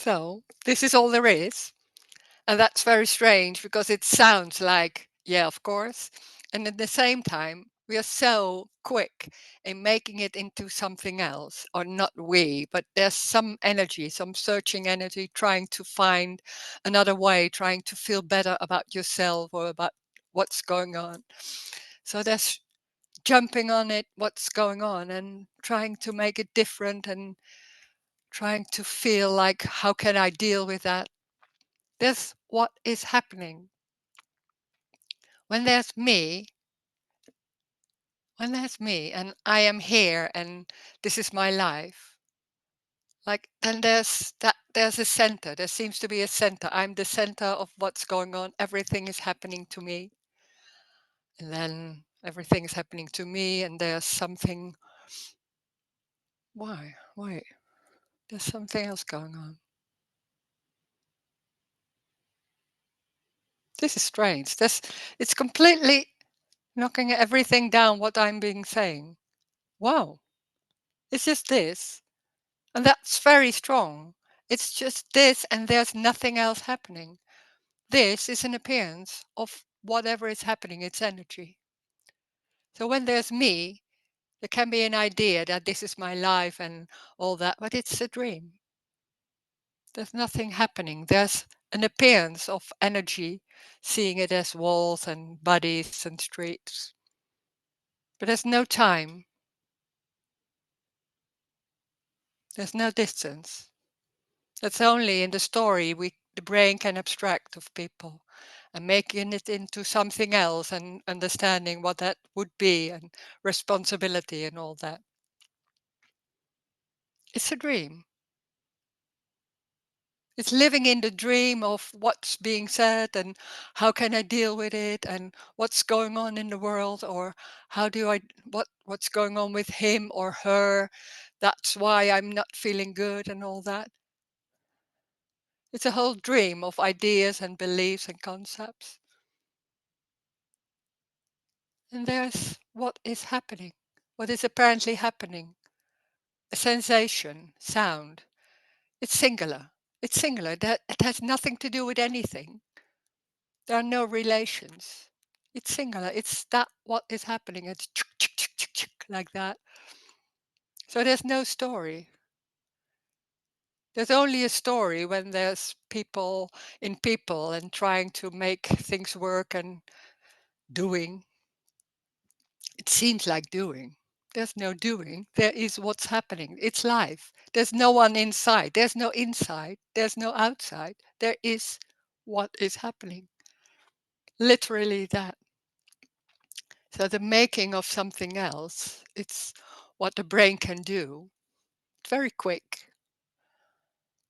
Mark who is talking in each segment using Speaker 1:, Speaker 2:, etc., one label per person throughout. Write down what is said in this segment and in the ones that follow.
Speaker 1: So this is all there is. And that's very strange because it sounds like, yeah, of course. And at the same time, we are so quick in making it into something else, or not we, but there's some energy, some searching energy, trying to find another way, trying to feel better about yourself or about what's going on. So there's jumping on it, what's going on, and trying to make it different and trying to feel like, how can I deal with that? That's what is happening. When there's me, when there's me and I am here and this is my life, like then there's a center. There seems to be a center. I'm the center of what's going on. Everything is happening to me. And then everything is happening to me and there's something. Why? Wait. There's something else going on. This is strange. It's completely knocking everything down what I'm being saying. Wow. It's just this. And that's very strong. It's just this, and there's nothing else happening. This is an appearance of whatever is happening, it's energy. So when there's me, there can be an idea that this is my life and all that, but it's a dream. There's nothing happening. There's an appearance of energy, seeing it as walls and bodies and streets. But there's no time, there's no distance. That's only in the story the brain can abstract of people and making it into something else and understanding what that would be and responsibility and all that. It's a dream. It's living in the dream of what's being said and how can I deal with it and what's going on in the world or how do I what's going on with him or her. That's why I'm not feeling good and all that. It's a whole dream of ideas and beliefs and concepts. And there's what is happening, what is apparently happening. A sensation, sound. It's singular. It's singular. That it has nothing to do with anything. There are no relations. It's singular. It's that what is happening. It's like that. So there's no story. There's only a story when there's people in people and trying to make things work and doing. It seems like doing. There's no doing. There is what's happening. It's life. There's no one inside. There's no inside. There's no outside. There is what is happening. Literally that. So the making of something else, it's what the brain can do. Very quick.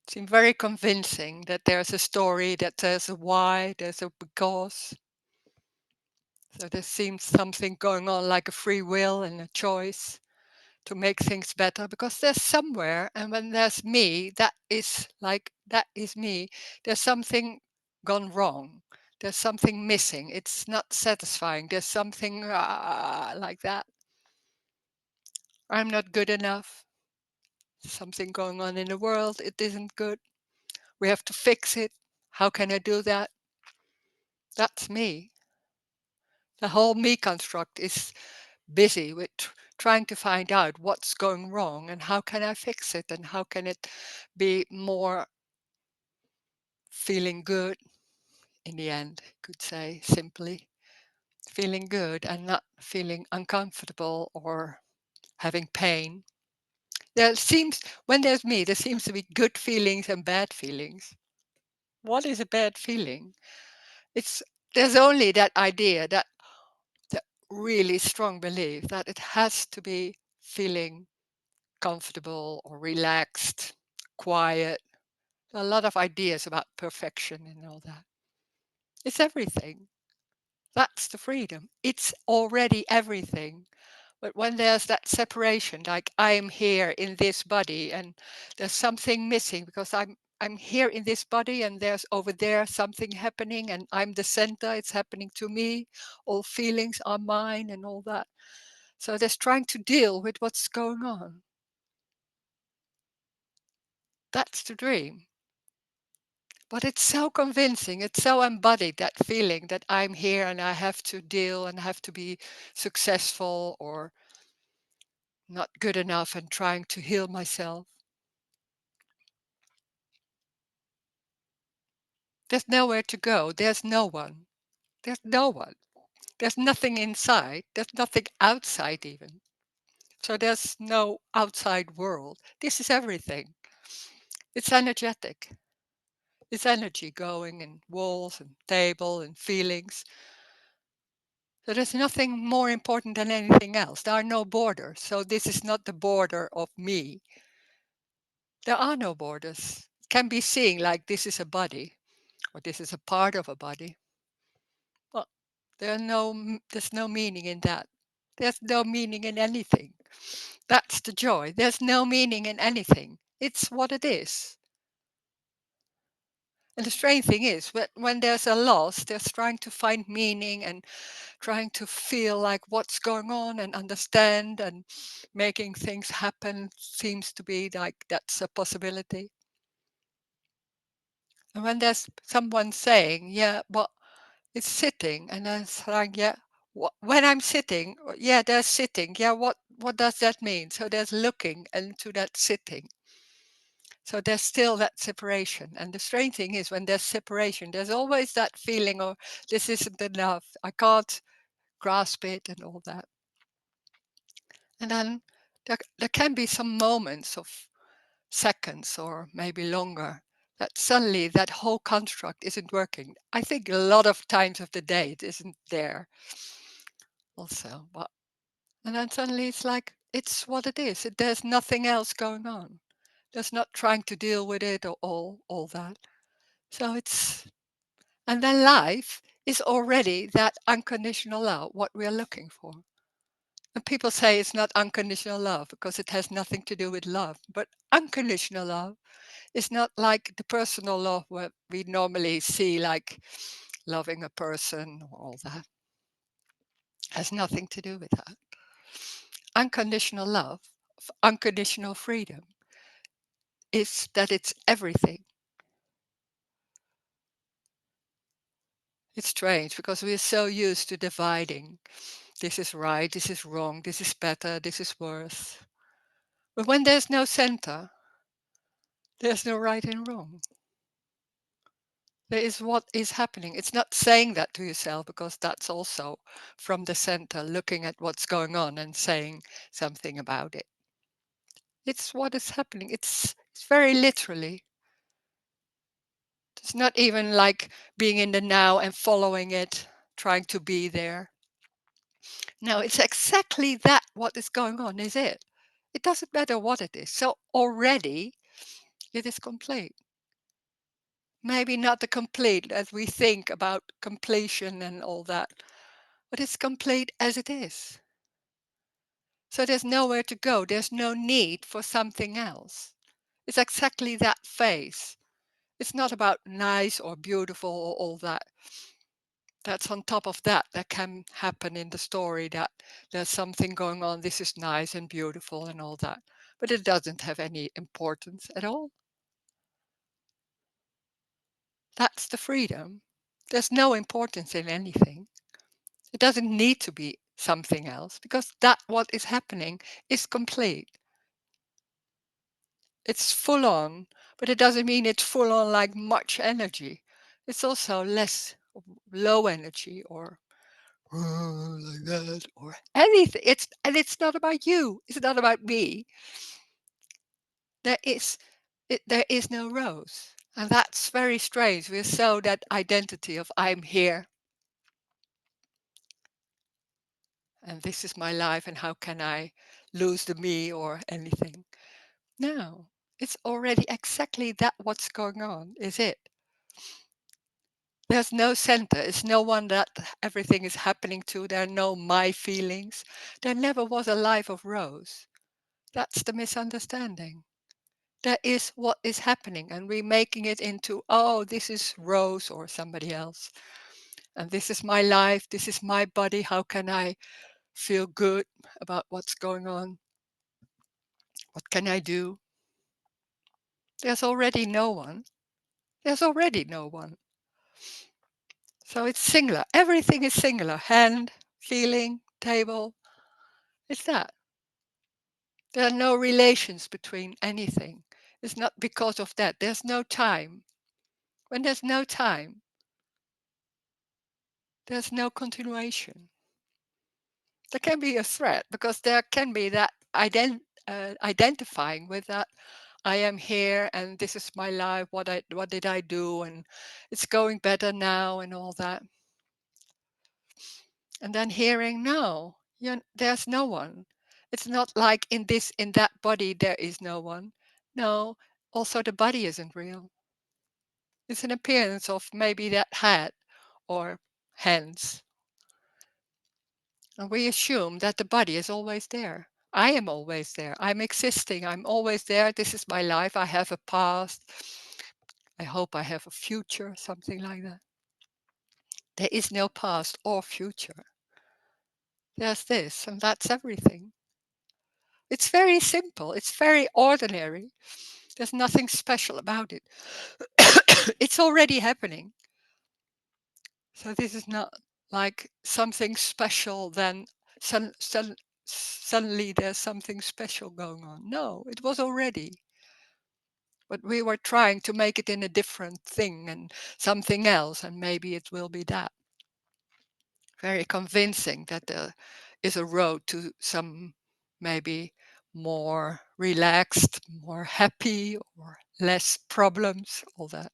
Speaker 1: It seems very convincing that there's a story, that there's a why, there's a because. So there seems something going on like a free will and a choice to make things better because there's somewhere, and when there's me, that is like that is me, there's something gone wrong, there's something missing, it's not satisfying, there's something like that. I'm not good enough, something going on in the world, it isn't good, we have to fix it, how can I do that? That's me. The whole me construct is busy with trying to find out what's going wrong and how can I fix it and how can it be more feeling good in the end, could say simply. Feeling good and not feeling uncomfortable or having pain. There seems, when there's me, there seems to be good feelings and bad feelings. What is a bad feeling? It's there's only that idea, that really strong belief that it has to be feeling comfortable or relaxed, quiet. A lot of ideas about perfection and all that. It's everything. That's the freedom. It's already everything. But when there's that separation, like I'm here in this body and there's something missing because I'm here in this body and there's over there something happening and I'm the center, it's happening to me, all feelings are mine and all that. So there's trying to deal with what's going on. That's the dream. But it's so convincing, it's so embodied, that feeling that I'm here and I have to deal and have to be successful or not good enough and trying to heal myself. There's nowhere to go. There's no one. There's no one. There's nothing inside. There's nothing outside even. So there's no outside world. This is everything. It's energetic. It's energy going in walls and table and feelings. So there's nothing more important than anything else. There are no borders. So this is not the border of me. There are no borders. It can be seen like this is a body or this is a part of a body. Well, there's no meaning in that. There's no meaning in anything. That's the joy. There's no meaning in anything. It's what it is. And the strange thing is, when there's a loss, there's trying to find meaning and trying to feel like what's going on and understand and making things happen seems to be like that's a possibility. And when there's someone saying, yeah, well, it's sitting, and then it's like, yeah, when I'm sitting, yeah, there's sitting. Yeah, what does that mean? So there's looking into that sitting. So there's still that separation. And the strange thing is when there's separation, there's always that feeling of this isn't enough. I can't grasp it and all that. And then there can be some moments of seconds or maybe longer that suddenly that whole construct isn't working. I think a lot of times of the day it isn't there also. But and then suddenly it's like it's what it is. There's nothing else going on. There's not trying to deal with it or all that. So it's and then life is already that unconditional love, what we're looking for. And people say it's not unconditional love because it has nothing to do with love. But unconditional love is not like the personal love where we normally see, like loving a person or all that. Has nothing to do with that. Unconditional love, unconditional freedom is that it's everything. It's strange because we're so used to dividing. This is right, this is wrong, this is better, this is worse. But when there's no center, there's no right and wrong. There is what is happening. It's not saying that to yourself because that's also from the center, looking at what's going on and saying something about it. It's what is happening. It's very literally. It's not even like being in the now and following it, trying to be there. No, it's exactly that what is going on, is it? It doesn't matter what it is. So already it is complete. Maybe not the complete as we think about completion and all that, but it's complete as it is. So there's nowhere to go. There's no need for something else. It's exactly that phase. It's not about nice or beautiful or all that. That's on top of that. That can happen in the story that there's something going on. This is nice and beautiful and all that. But it doesn't have any importance at all. That's the freedom. There's no importance in anything. It doesn't need to be something else because that what is happening is complete. It's full on, but it doesn't mean it's full on like much energy. It's also less low energy or like that or anything. It's not about you. It's not about me. There is there is no rose. And that's very strange. We're so that identity of I'm here and this is my life and how can I lose the me or anything. No, it's already exactly that what's going on, is it? There's no center. It's no one that everything is happening to. There are no my feelings. There never was a life of Rose. That's the misunderstanding. There is what is happening, and we're making it into, oh, this is Rose or somebody else. And this is my life. This is my body. How can I feel good about what's going on? What can I do? There's already no one. There's already no one. So it's singular. Everything is singular. Hand, feeling, table. It's that. There are no relations between anything. It's not because of that. There's no time. When there's no time, there's no continuation. There can be a threat because there can be that identifying with that. I am here and this is my life. What did I do? And it's going better now and all that. And then hearing no, there's no one. It's not like in that body there is no one. No, also the body isn't real. It's an appearance of maybe that hat or hands. And we assume that the body is always there. I am always there. I'm existing. I'm always there. This is my life. I have a past. I hope I have a future, something like that. There is no past or future. There's this, and that's everything. It's very simple. It's very ordinary. There's nothing special about it. It's already happening. So this is not like something special, then suddenly there's something special going on. No, it was already. But we were trying to make it in a different thing and something else, and maybe it will be that. Very convincing that there is a road to some maybe more relaxed, more happy, or less problems, all that.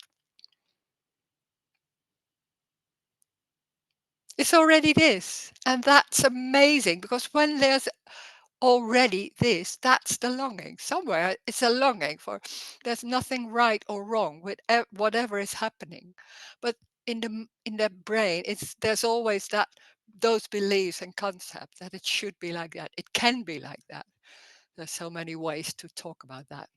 Speaker 1: It's already this. And that's amazing because when there's already this, that's the longing. Somewhere it's a longing for there's nothing right or wrong with whatever is happening. But in the brain, there's always that those beliefs and concepts that it should be like that. It can be like that. There's so many ways to talk about that.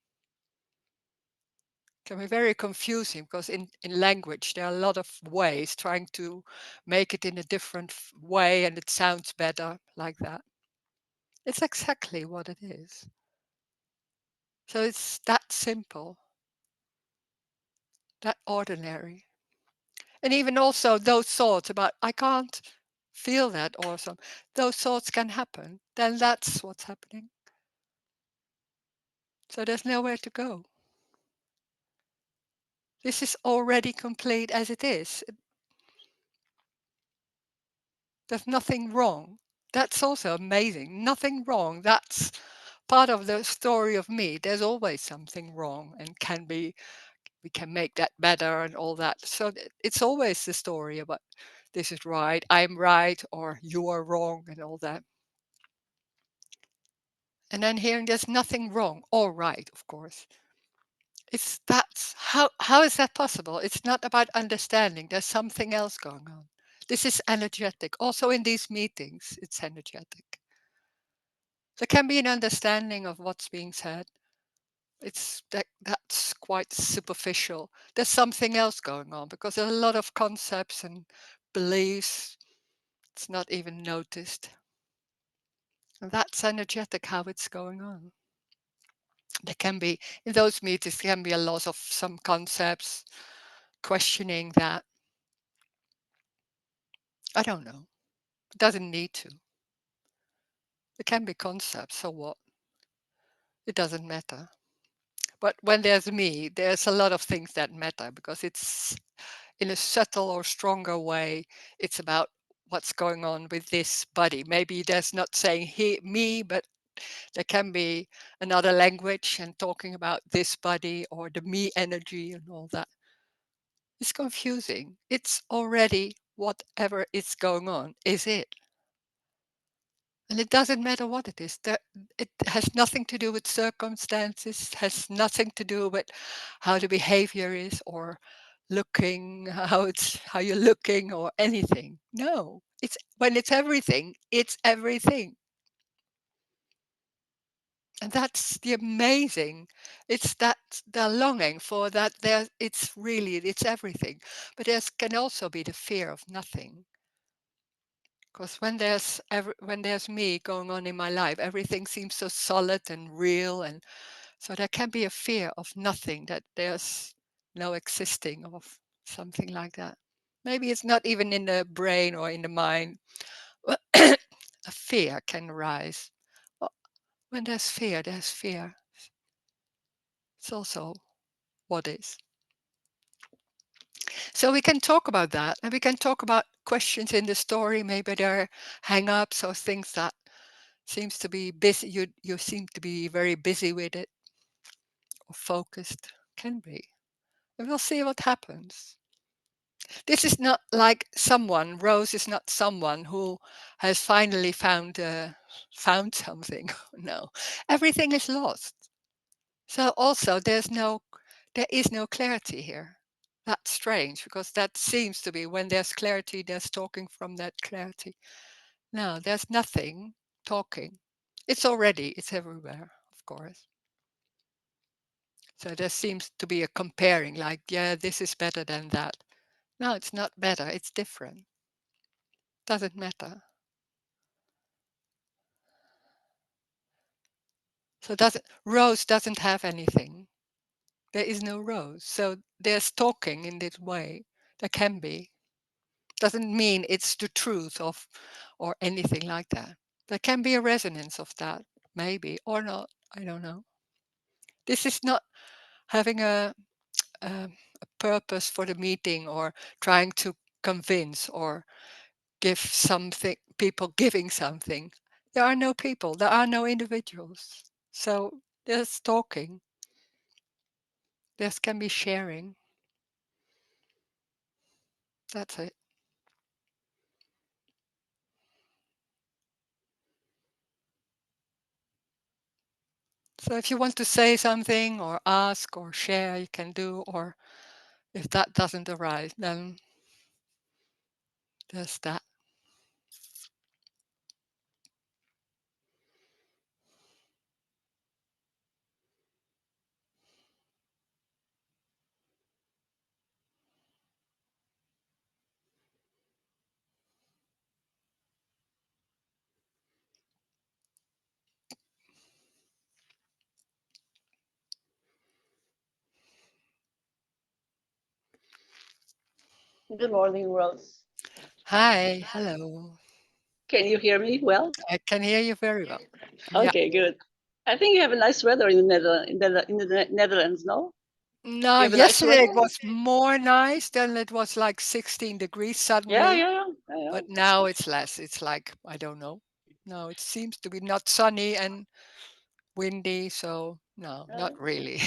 Speaker 1: It can be very confusing because in language there are a lot of ways trying to make it in a different way and it sounds better like that. It's exactly what it is. So it's that simple, that ordinary. And even also those thoughts about, I can't feel that awesome, those thoughts can happen. Then that's what's happening. So there's nowhere to go. This is already complete as it is. There's nothing wrong. That's also amazing. Nothing wrong. That's part of the story of me. There's always something wrong and can be we can make that better and all that. So it's always the story about this is right, I'm right, or you are wrong, and all that. And then hearing there's nothing wrong or right, of course. It's that's how is that possible? It's not about understanding. There's something else going on. This is energetic. Also in these meetings, it's energetic. There can be an understanding of what's being said. That's quite superficial. There's something else going on because there's a lot of concepts and beliefs. It's not even noticed. And that's energetic how it's going on. There can be in those meetings there can be a lot of some concepts, questioning that. I don't know. It doesn't need to. It can be concepts, so what? It doesn't matter. But when there's me, there's a lot of things that matter because it's in a subtle or stronger way, it's about what's going on with this body. Maybe there's not saying he, me, but there can be another language and talking about this body or the me energy and all that. It's confusing. It's already whatever is going on, is it? And it doesn't matter what it is. It has nothing to do with circumstances, has nothing to do with how the behavior is or looking, how you're looking or anything. No. It's when it's everything, it's everything. And that's the amazing. It's that the longing for that there it's everything. But there can also be the fear of nothing. Because when there's me going on in my life, everything seems so solid and real, and so there can be a fear of nothing. That there's no existing of something like that. Maybe it's not even in the brain or in the mind. A fear can arise. Well, when there's fear, there's fear. It's also what is. So we can talk about that, and we can talk about questions in the story. Maybe there are hang-ups or things that seems to be busy. You seem to be very busy with it or focused. Can be. And we'll see what happens. This is not like someone. Rose is not someone who has finally found something. No, everything is lost. So also there is no clarity here. That's strange because that seems to be when there's clarity, there's talking from that clarity. No, there's nothing talking. It's everywhere, of course. So there seems to be a comparing, like, yeah, this is better than that. No, it's not better, it's different. Doesn't matter. So doesn't Rose doesn't have anything. There is no rose. So there's talking in this way. There can be. Doesn't mean it's the truth of or anything like that. There can be a resonance of that, maybe, or not. I don't know. This is not having a purpose for the meeting or trying to convince or give something, people giving something. There are no people, there are no individuals. So there's talking, there can be sharing. That's it. So if you want to say something or ask or share, you can do, or if that doesn't arise, then there's that.
Speaker 2: Good morning, Rose.
Speaker 1: Hi, hello.
Speaker 2: Can you hear me well?
Speaker 1: I can hear you very well. Yeah.
Speaker 2: Okay, good. I think you have a nice weather in the Netherlands, no?
Speaker 1: No,
Speaker 2: You have a nice
Speaker 1: yesterday it
Speaker 2: weather?
Speaker 1: was more nice. Then it was like 16 degrees
Speaker 2: Yeah,
Speaker 1: suddenly,
Speaker 2: yeah, yeah, yeah, yeah.
Speaker 1: but now it's less. It's like, I don't know. No, it seems to be not sunny and windy. So no,
Speaker 2: Yeah.
Speaker 1: not really.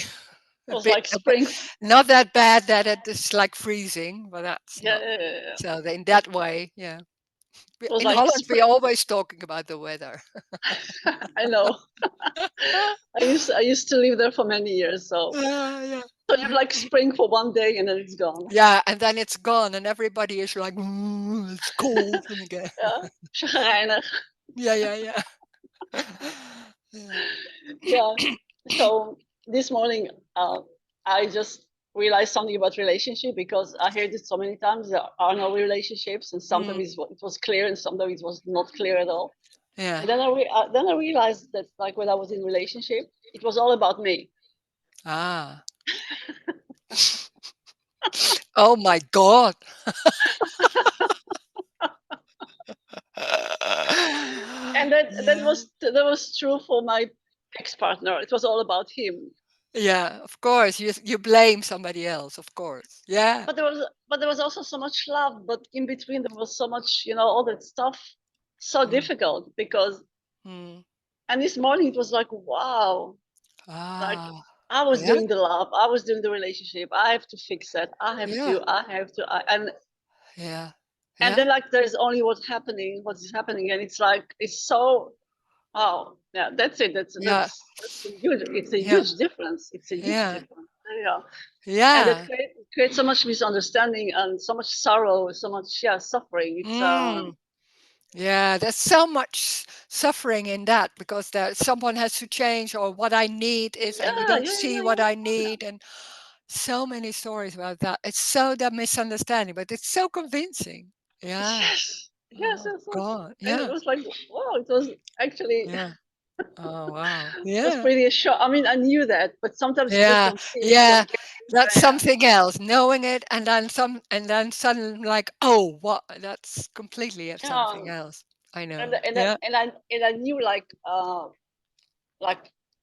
Speaker 2: It was like
Speaker 1: A bit,
Speaker 2: spring.
Speaker 1: not that bad that it is like freezing, but that's
Speaker 2: Yeah,
Speaker 1: not.
Speaker 2: yeah, yeah, yeah.
Speaker 1: So in that way, yeah.
Speaker 2: It was
Speaker 1: In
Speaker 2: like
Speaker 1: Holland,
Speaker 2: spring.
Speaker 1: we're always talking about the weather.
Speaker 2: I know. I used to live there for many years, so
Speaker 1: Yeah.
Speaker 2: so you have like spring for one day and then it's gone.
Speaker 1: Yeah, and then it's gone, and everybody is like, it's cold and again.
Speaker 2: Yeah, chagrijnig.
Speaker 1: Yeah. Yeah.
Speaker 2: Yeah. So this morning, I just realized something about relationship because I heard it so many times. There are no relationships, and
Speaker 1: Mm,
Speaker 2: sometimes it was clear, and sometimes it was not clear at all.
Speaker 1: yeah.
Speaker 2: And then I realized that like when I was in relationship, it was all about me.
Speaker 1: Ah. Oh my God.
Speaker 2: And that
Speaker 1: Yeah.
Speaker 2: was true for my ex partner. It was all about him.
Speaker 1: Yeah, of course. You blame somebody else, of course. Yeah.
Speaker 2: But there was also so much love. But in between there was so much, all that stuff. So
Speaker 1: Mm,
Speaker 2: difficult because.
Speaker 1: mm.
Speaker 2: And this morning it was like, wow, like
Speaker 1: Ah.
Speaker 2: I was
Speaker 1: Yeah.
Speaker 2: doing the love, I was doing the relationship. I have to fix that.
Speaker 1: Yeah.
Speaker 2: I have to,
Speaker 1: Yeah.
Speaker 2: and
Speaker 1: Yeah.
Speaker 2: then like there's only what is happening, and it's like it's so. Oh, yeah, that's it.
Speaker 1: Yeah.
Speaker 2: That's a huge. It's a
Speaker 1: Yeah.
Speaker 2: huge difference. It's a huge
Speaker 1: Yeah.
Speaker 2: difference. Yeah, and it
Speaker 1: Yeah.
Speaker 2: creates so much misunderstanding and so much sorrow, so much suffering. It's
Speaker 1: Mm. Yeah, there's so much suffering in that because someone has to change, or what I need is, and you
Speaker 2: yeah,
Speaker 1: don't
Speaker 2: yeah,
Speaker 1: see
Speaker 2: yeah,
Speaker 1: what
Speaker 2: yeah,
Speaker 1: I
Speaker 2: yeah.
Speaker 1: need, and so many stories about that. It's so the misunderstanding, but it's so convincing. Yeah.
Speaker 2: Yes, yes,
Speaker 1: Oh
Speaker 2: yes, yes.
Speaker 1: God.
Speaker 2: And it
Speaker 1: Yeah.
Speaker 2: was like, wow, it was actually
Speaker 1: Yeah. Oh, wow.
Speaker 2: It was
Speaker 1: Yeah.
Speaker 2: pretty a shock. I mean, I knew that, but sometimes you just
Speaker 1: Yeah.
Speaker 2: don't see it, you
Speaker 1: Yeah.
Speaker 2: don't get it.
Speaker 1: That's
Speaker 2: Yeah,
Speaker 1: something else. Knowing it and then suddenly like, oh, what? That's completely
Speaker 2: yeah.
Speaker 1: something else. I
Speaker 2: And
Speaker 1: know.
Speaker 2: and
Speaker 1: Yeah.
Speaker 2: I knew like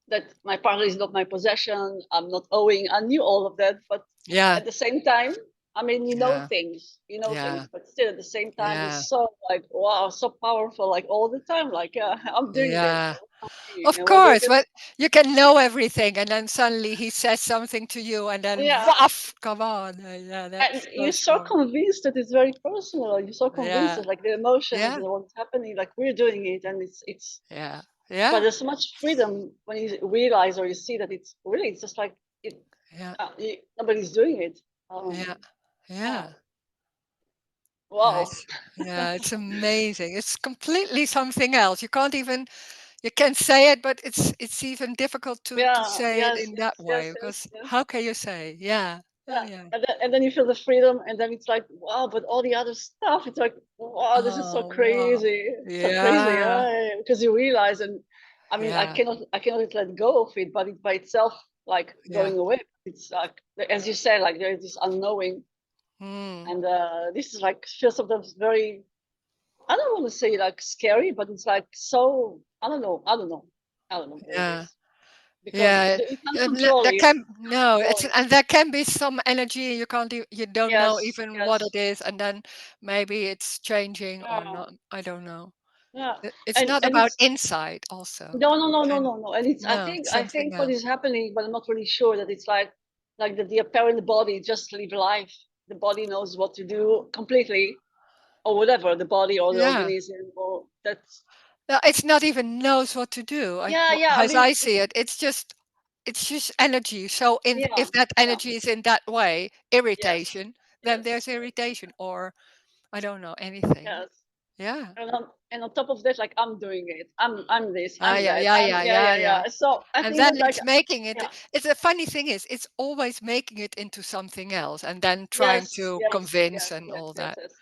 Speaker 2: that my partner is not my possession. I'm not owing. I knew all of that, but
Speaker 1: Yeah.
Speaker 2: at the same time, I mean,
Speaker 1: Yeah.
Speaker 2: you know
Speaker 1: Yeah.
Speaker 2: things, but still at the same time,
Speaker 1: Yeah.
Speaker 2: it's so like wow, so powerful, like all the time. Like I'm doing this,
Speaker 1: Yeah.
Speaker 2: and
Speaker 1: Of
Speaker 2: we're doing
Speaker 1: course,
Speaker 2: this.
Speaker 1: but you can know everything, and then suddenly he says something to you, and then
Speaker 2: Yeah,
Speaker 1: woof, come on. Yeah,
Speaker 2: and
Speaker 1: that's so
Speaker 2: you're so
Speaker 1: strong.
Speaker 2: convinced that it's very personal. You're so convinced
Speaker 1: Yeah.
Speaker 2: that like the emotions
Speaker 1: Yeah.
Speaker 2: and what's happening, like we're doing it, and it's.
Speaker 1: Yeah.
Speaker 2: But
Speaker 1: Yeah.
Speaker 2: there's so much freedom when you realize or you see that it's really it's just like it.
Speaker 1: Yeah.
Speaker 2: Nobody's doing it.
Speaker 1: Yeah.
Speaker 2: Yeah.
Speaker 1: Yeah.
Speaker 2: Wow.
Speaker 1: Yeah, it's amazing. It's completely something else. You can't even you can say it, but it's even difficult to
Speaker 2: Yeah.
Speaker 1: say it
Speaker 2: Yes.
Speaker 1: in that
Speaker 2: Yes. Yes.
Speaker 1: way because
Speaker 2: Yes. Yes.
Speaker 1: how can you say? Yeah.
Speaker 2: Yeah.
Speaker 1: Yeah.
Speaker 2: And then you feel the freedom, and then it's like wow. But all the other stuff, it's like wow. This is so
Speaker 1: Oh, wow.
Speaker 2: crazy, so crazy.
Speaker 1: Yeah.
Speaker 2: Yeah, because you realize, and I mean,
Speaker 1: Yeah.
Speaker 2: I cannot let go of it. But it by itself, like
Speaker 1: Yeah.
Speaker 2: going away, it's like as you said, like there's this unknowing,
Speaker 1: Mm.
Speaker 2: and this is like feels sometimes very. I don't want to say like scary, but it's like so. I don't know. I don't know. I don't know what it
Speaker 1: Yeah.
Speaker 2: is because
Speaker 1: Yeah,
Speaker 2: you can't control
Speaker 1: there
Speaker 2: it.
Speaker 1: can no,
Speaker 2: Control
Speaker 1: it's
Speaker 2: it.
Speaker 1: and there can be some energy you can't you don't know
Speaker 2: Yes.
Speaker 1: even what it
Speaker 2: Yes.
Speaker 1: is, and then maybe it's changing or
Speaker 2: Yeah.
Speaker 1: not. I don't know.
Speaker 2: Yeah.
Speaker 1: It's not
Speaker 2: And
Speaker 1: about
Speaker 2: it's
Speaker 1: insight. Also,
Speaker 2: no, no,
Speaker 1: it
Speaker 2: no, no,
Speaker 1: can
Speaker 2: no, no. And it's
Speaker 1: no, it's
Speaker 2: I
Speaker 1: something
Speaker 2: think what
Speaker 1: else.
Speaker 2: is happening, but I'm not really sure that it's like the apparent body just live life. The body knows what to do completely, or whatever the body or the
Speaker 1: Yeah,
Speaker 2: organism or that's.
Speaker 1: no, it's not even knows what to do.
Speaker 2: Yeah, yeah. I
Speaker 1: As
Speaker 2: mean,
Speaker 1: I see it, it's just energy. So
Speaker 2: yeah,
Speaker 1: if that
Speaker 2: yeah.
Speaker 1: energy is in that way,
Speaker 2: Yes,
Speaker 1: irritation, then
Speaker 2: yes,
Speaker 1: there's irritation, or I don't know anything.
Speaker 2: yes.
Speaker 1: Yeah.
Speaker 2: And on top of that, like I'm doing it. I'm this.
Speaker 1: Ah,
Speaker 2: I'm
Speaker 1: yeah,
Speaker 2: that.
Speaker 1: yeah,
Speaker 2: I'm
Speaker 1: yeah,
Speaker 2: yeah,
Speaker 1: yeah,
Speaker 2: yeah,
Speaker 1: yeah.
Speaker 2: yeah. So I
Speaker 1: And
Speaker 2: think
Speaker 1: then
Speaker 2: that like
Speaker 1: it's making it
Speaker 2: yeah,
Speaker 1: it's a funny thing is it's always making it into something else and then trying
Speaker 2: yes,
Speaker 1: to
Speaker 2: yes,
Speaker 1: convince
Speaker 2: yes,
Speaker 1: and
Speaker 2: yes,
Speaker 1: all
Speaker 2: yes,
Speaker 1: that.
Speaker 2: yes.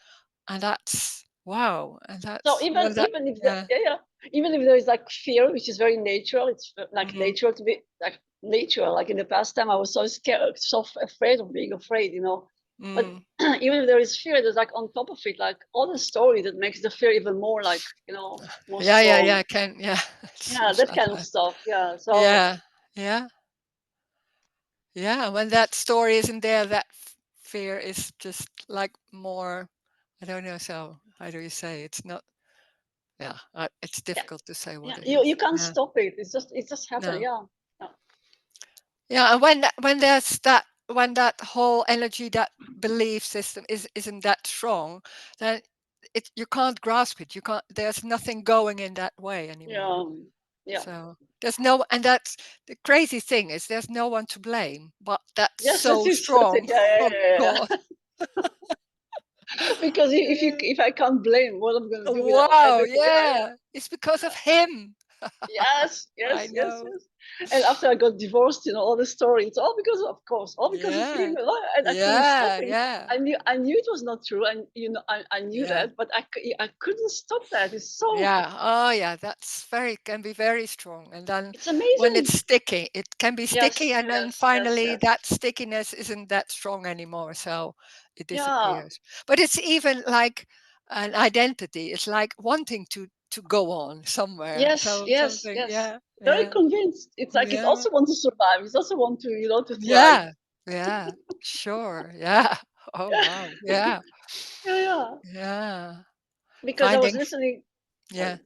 Speaker 1: And that's wow. And
Speaker 2: So
Speaker 1: that's well that
Speaker 2: even if the,
Speaker 1: yeah.
Speaker 2: yeah, yeah, even if there is like fear, which is very natural, it's like
Speaker 1: Mm,
Speaker 2: natural to be like natural. Like in the past time, I was so scared, so afraid of being afraid, you know. But
Speaker 1: mm.
Speaker 2: even if there is fear, there's like on top of it, like all the story that makes the fear even more like more
Speaker 1: Yeah, yeah,
Speaker 2: strong.
Speaker 1: yeah, can yeah.
Speaker 2: Yeah, that kind of stuff. Yeah. So
Speaker 1: Yeah. Yeah. Yeah. When that story isn't there, that fear is just like more I don't know so how do you say it's not yeah, it's
Speaker 2: yeah,
Speaker 1: difficult to say
Speaker 2: yeah.
Speaker 1: what it
Speaker 2: You
Speaker 1: is.
Speaker 2: can't
Speaker 1: Yeah.
Speaker 2: stop it. It's just happening.
Speaker 1: No.
Speaker 2: Yeah. Yeah.
Speaker 1: Yeah, and when there's that when that whole energy, that belief system isn't that strong, then you can't grasp it. You can't. There's nothing going in that way anymore.
Speaker 2: Yeah. Yeah.
Speaker 1: So there's no, and that's the crazy thing is there's no one to blame. But that's
Speaker 2: Yes,
Speaker 1: so
Speaker 2: that's it.
Speaker 1: strong.
Speaker 2: Yeah, yeah,
Speaker 1: Oh
Speaker 2: yeah,
Speaker 1: God.
Speaker 2: yeah. Because
Speaker 1: Yeah.
Speaker 2: if I can't blame, what I'm gonna do with
Speaker 1: Wow.
Speaker 2: everything? Yeah, yeah.
Speaker 1: Yeah. It's because of him.
Speaker 2: Yes,
Speaker 1: I
Speaker 2: yes, yes,
Speaker 1: know.
Speaker 2: yes. And after I got divorced, all the story, it's all because, of course, all because of him.
Speaker 1: Yeah.
Speaker 2: And I couldn't stop
Speaker 1: Yeah.
Speaker 2: it.
Speaker 1: Yeah.
Speaker 2: I knew it was not true, and I knew
Speaker 1: Yeah.
Speaker 2: that, but I couldn't stop that. It's so,
Speaker 1: Yeah. Oh, yeah. That's very can be very strong. And then
Speaker 2: it's
Speaker 1: when
Speaker 2: amazing.
Speaker 1: it's sticky, it can be sticky,
Speaker 2: Yes,
Speaker 1: and then
Speaker 2: yes, yes,
Speaker 1: finally
Speaker 2: yes.
Speaker 1: that stickiness isn't that strong anymore, so it
Speaker 2: Yeah,
Speaker 1: disappears. But it's even like an identity. It's like wanting to go on somewhere.
Speaker 2: yes,
Speaker 1: So
Speaker 2: yes,
Speaker 1: something.
Speaker 2: yes.
Speaker 1: Yeah.
Speaker 2: Very
Speaker 1: Yeah.
Speaker 2: convinced. It's like it
Speaker 1: Yeah.
Speaker 2: also wants to survive. It also want to thrive.
Speaker 1: Yeah. Yeah. Sure. Yeah. Oh wow. Yeah.
Speaker 2: Yeah, yeah.
Speaker 1: Yeah.
Speaker 2: Because I was
Speaker 1: Finding.
Speaker 2: listening.
Speaker 1: Yeah.
Speaker 2: Sorry.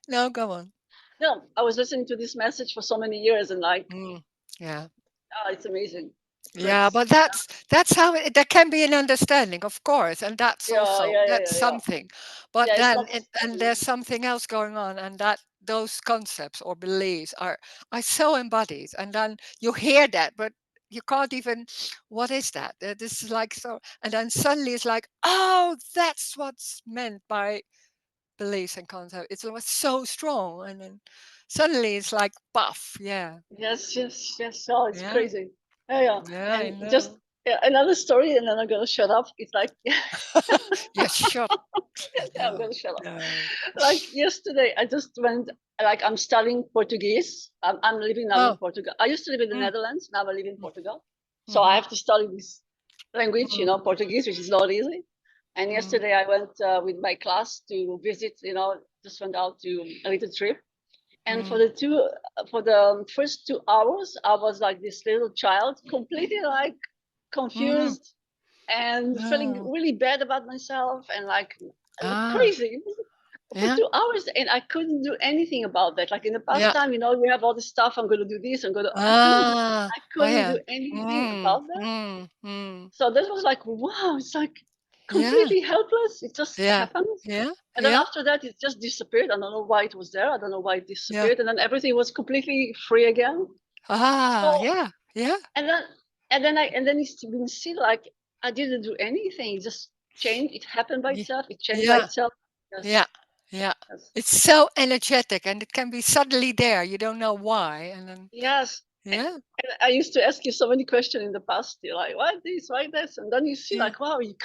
Speaker 1: No. Go on.
Speaker 2: No, I was listening to this message for so many years, and like,
Speaker 1: Mm. Yeah.
Speaker 2: it's amazing.
Speaker 1: Yeah,
Speaker 2: That's
Speaker 1: but that's how there can be an understanding, of course, and that's
Speaker 2: yeah,
Speaker 1: also
Speaker 2: yeah, yeah,
Speaker 1: that's
Speaker 2: yeah, yeah.
Speaker 1: something. But
Speaker 2: Yeah, it's
Speaker 1: then
Speaker 2: not.
Speaker 1: and there's something else going on, and that those concepts or beliefs are so embodied, and then you hear that, but you can't even. What is that? This is like so, and then suddenly it's like, oh, that's what's meant by beliefs and concepts. It's always so strong, and then suddenly it's like, buff, yeah,
Speaker 2: Yes, yes, yes. Oh, it's
Speaker 1: yeah,
Speaker 2: crazy. Yeah, yeah.
Speaker 1: yeah, I
Speaker 2: And just
Speaker 1: know.
Speaker 2: yeah, another story, and then I'm gonna shut up. It's like
Speaker 1: Yeah, sure.
Speaker 2: I'm
Speaker 1: No,
Speaker 2: gonna shut up.
Speaker 1: no.
Speaker 2: Like yesterday, I just went. Like I'm studying Portuguese. I'm living now in
Speaker 1: Oh,
Speaker 2: Portugal. I used to live in the
Speaker 1: mm,
Speaker 2: Netherlands. Now I live in Portugal. So I
Speaker 1: mm-hmm,
Speaker 2: have to study this language,
Speaker 1: mm,
Speaker 2: Portuguese, which is not easy. And
Speaker 1: mm,
Speaker 2: yesterday I went with my class to visit. Just went out to a little trip. And
Speaker 1: mm,
Speaker 2: for the first 2 hours, I was like this little child, completely like
Speaker 1: mm.
Speaker 2: confused and feeling
Speaker 1: No.
Speaker 2: really bad about myself and like
Speaker 1: Ah,
Speaker 2: crazy for
Speaker 1: yeah,
Speaker 2: 2 hours. And I couldn't do anything about that. Like in the past
Speaker 1: yeah.
Speaker 2: time, you have all this stuff. I'm going to do this.
Speaker 1: Ah,
Speaker 2: I
Speaker 1: oh
Speaker 2: couldn't
Speaker 1: yeah.
Speaker 2: do anything
Speaker 1: Mm,
Speaker 2: about that.
Speaker 1: mm, mm.
Speaker 2: So that was like, wow, it's like
Speaker 1: Yeah,
Speaker 2: completely helpless. It just
Speaker 1: yeah,
Speaker 2: happened.
Speaker 1: yeah,
Speaker 2: And then
Speaker 1: yeah,
Speaker 2: after that, it just disappeared. I don't know why it was there. I don't know why it
Speaker 1: yeah.
Speaker 2: disappeared. And then everything was completely free again.
Speaker 1: Ah,
Speaker 2: So,
Speaker 1: yeah, yeah,
Speaker 2: and then, it's been seen like I didn't do anything. It just changed. It happened by
Speaker 1: y-
Speaker 2: itself. It changed by
Speaker 1: yeah,
Speaker 2: itself.
Speaker 1: yeah,
Speaker 2: Yes.
Speaker 1: yeah.
Speaker 2: Yes.
Speaker 1: It's so energetic and it can be suddenly there. You don't know why. And then,
Speaker 2: Yes. And,
Speaker 1: yeah,
Speaker 2: and I used to ask you so many questions in the past. You're like, why this, why this? And then you see
Speaker 1: yeah.
Speaker 2: like, wow, you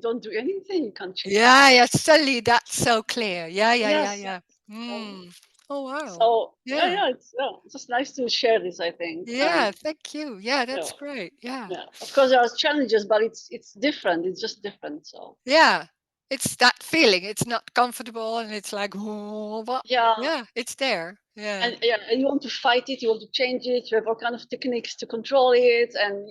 Speaker 2: don't do anything. You can't change.
Speaker 1: Yeah, yeah, suddenly that's so clear. Yeah, yeah, yeah,
Speaker 2: Yes.
Speaker 1: yeah.
Speaker 2: Um,
Speaker 1: Mm. Oh, wow.
Speaker 2: so
Speaker 1: Yeah.
Speaker 2: it's just nice to share this, I think.
Speaker 1: Yeah, thank you. Yeah,
Speaker 2: Yeah,
Speaker 1: that's great. Yeah.
Speaker 2: yeah. Of course, there are challenges, but it's different. It's just different. So
Speaker 1: Yeah. It's that feeling. It's not comfortable and it's like, oh, what?
Speaker 2: yeah,
Speaker 1: Yeah, it's there. Yeah.
Speaker 2: and you want to fight it. You want to change it. You have all kind of techniques to control it, and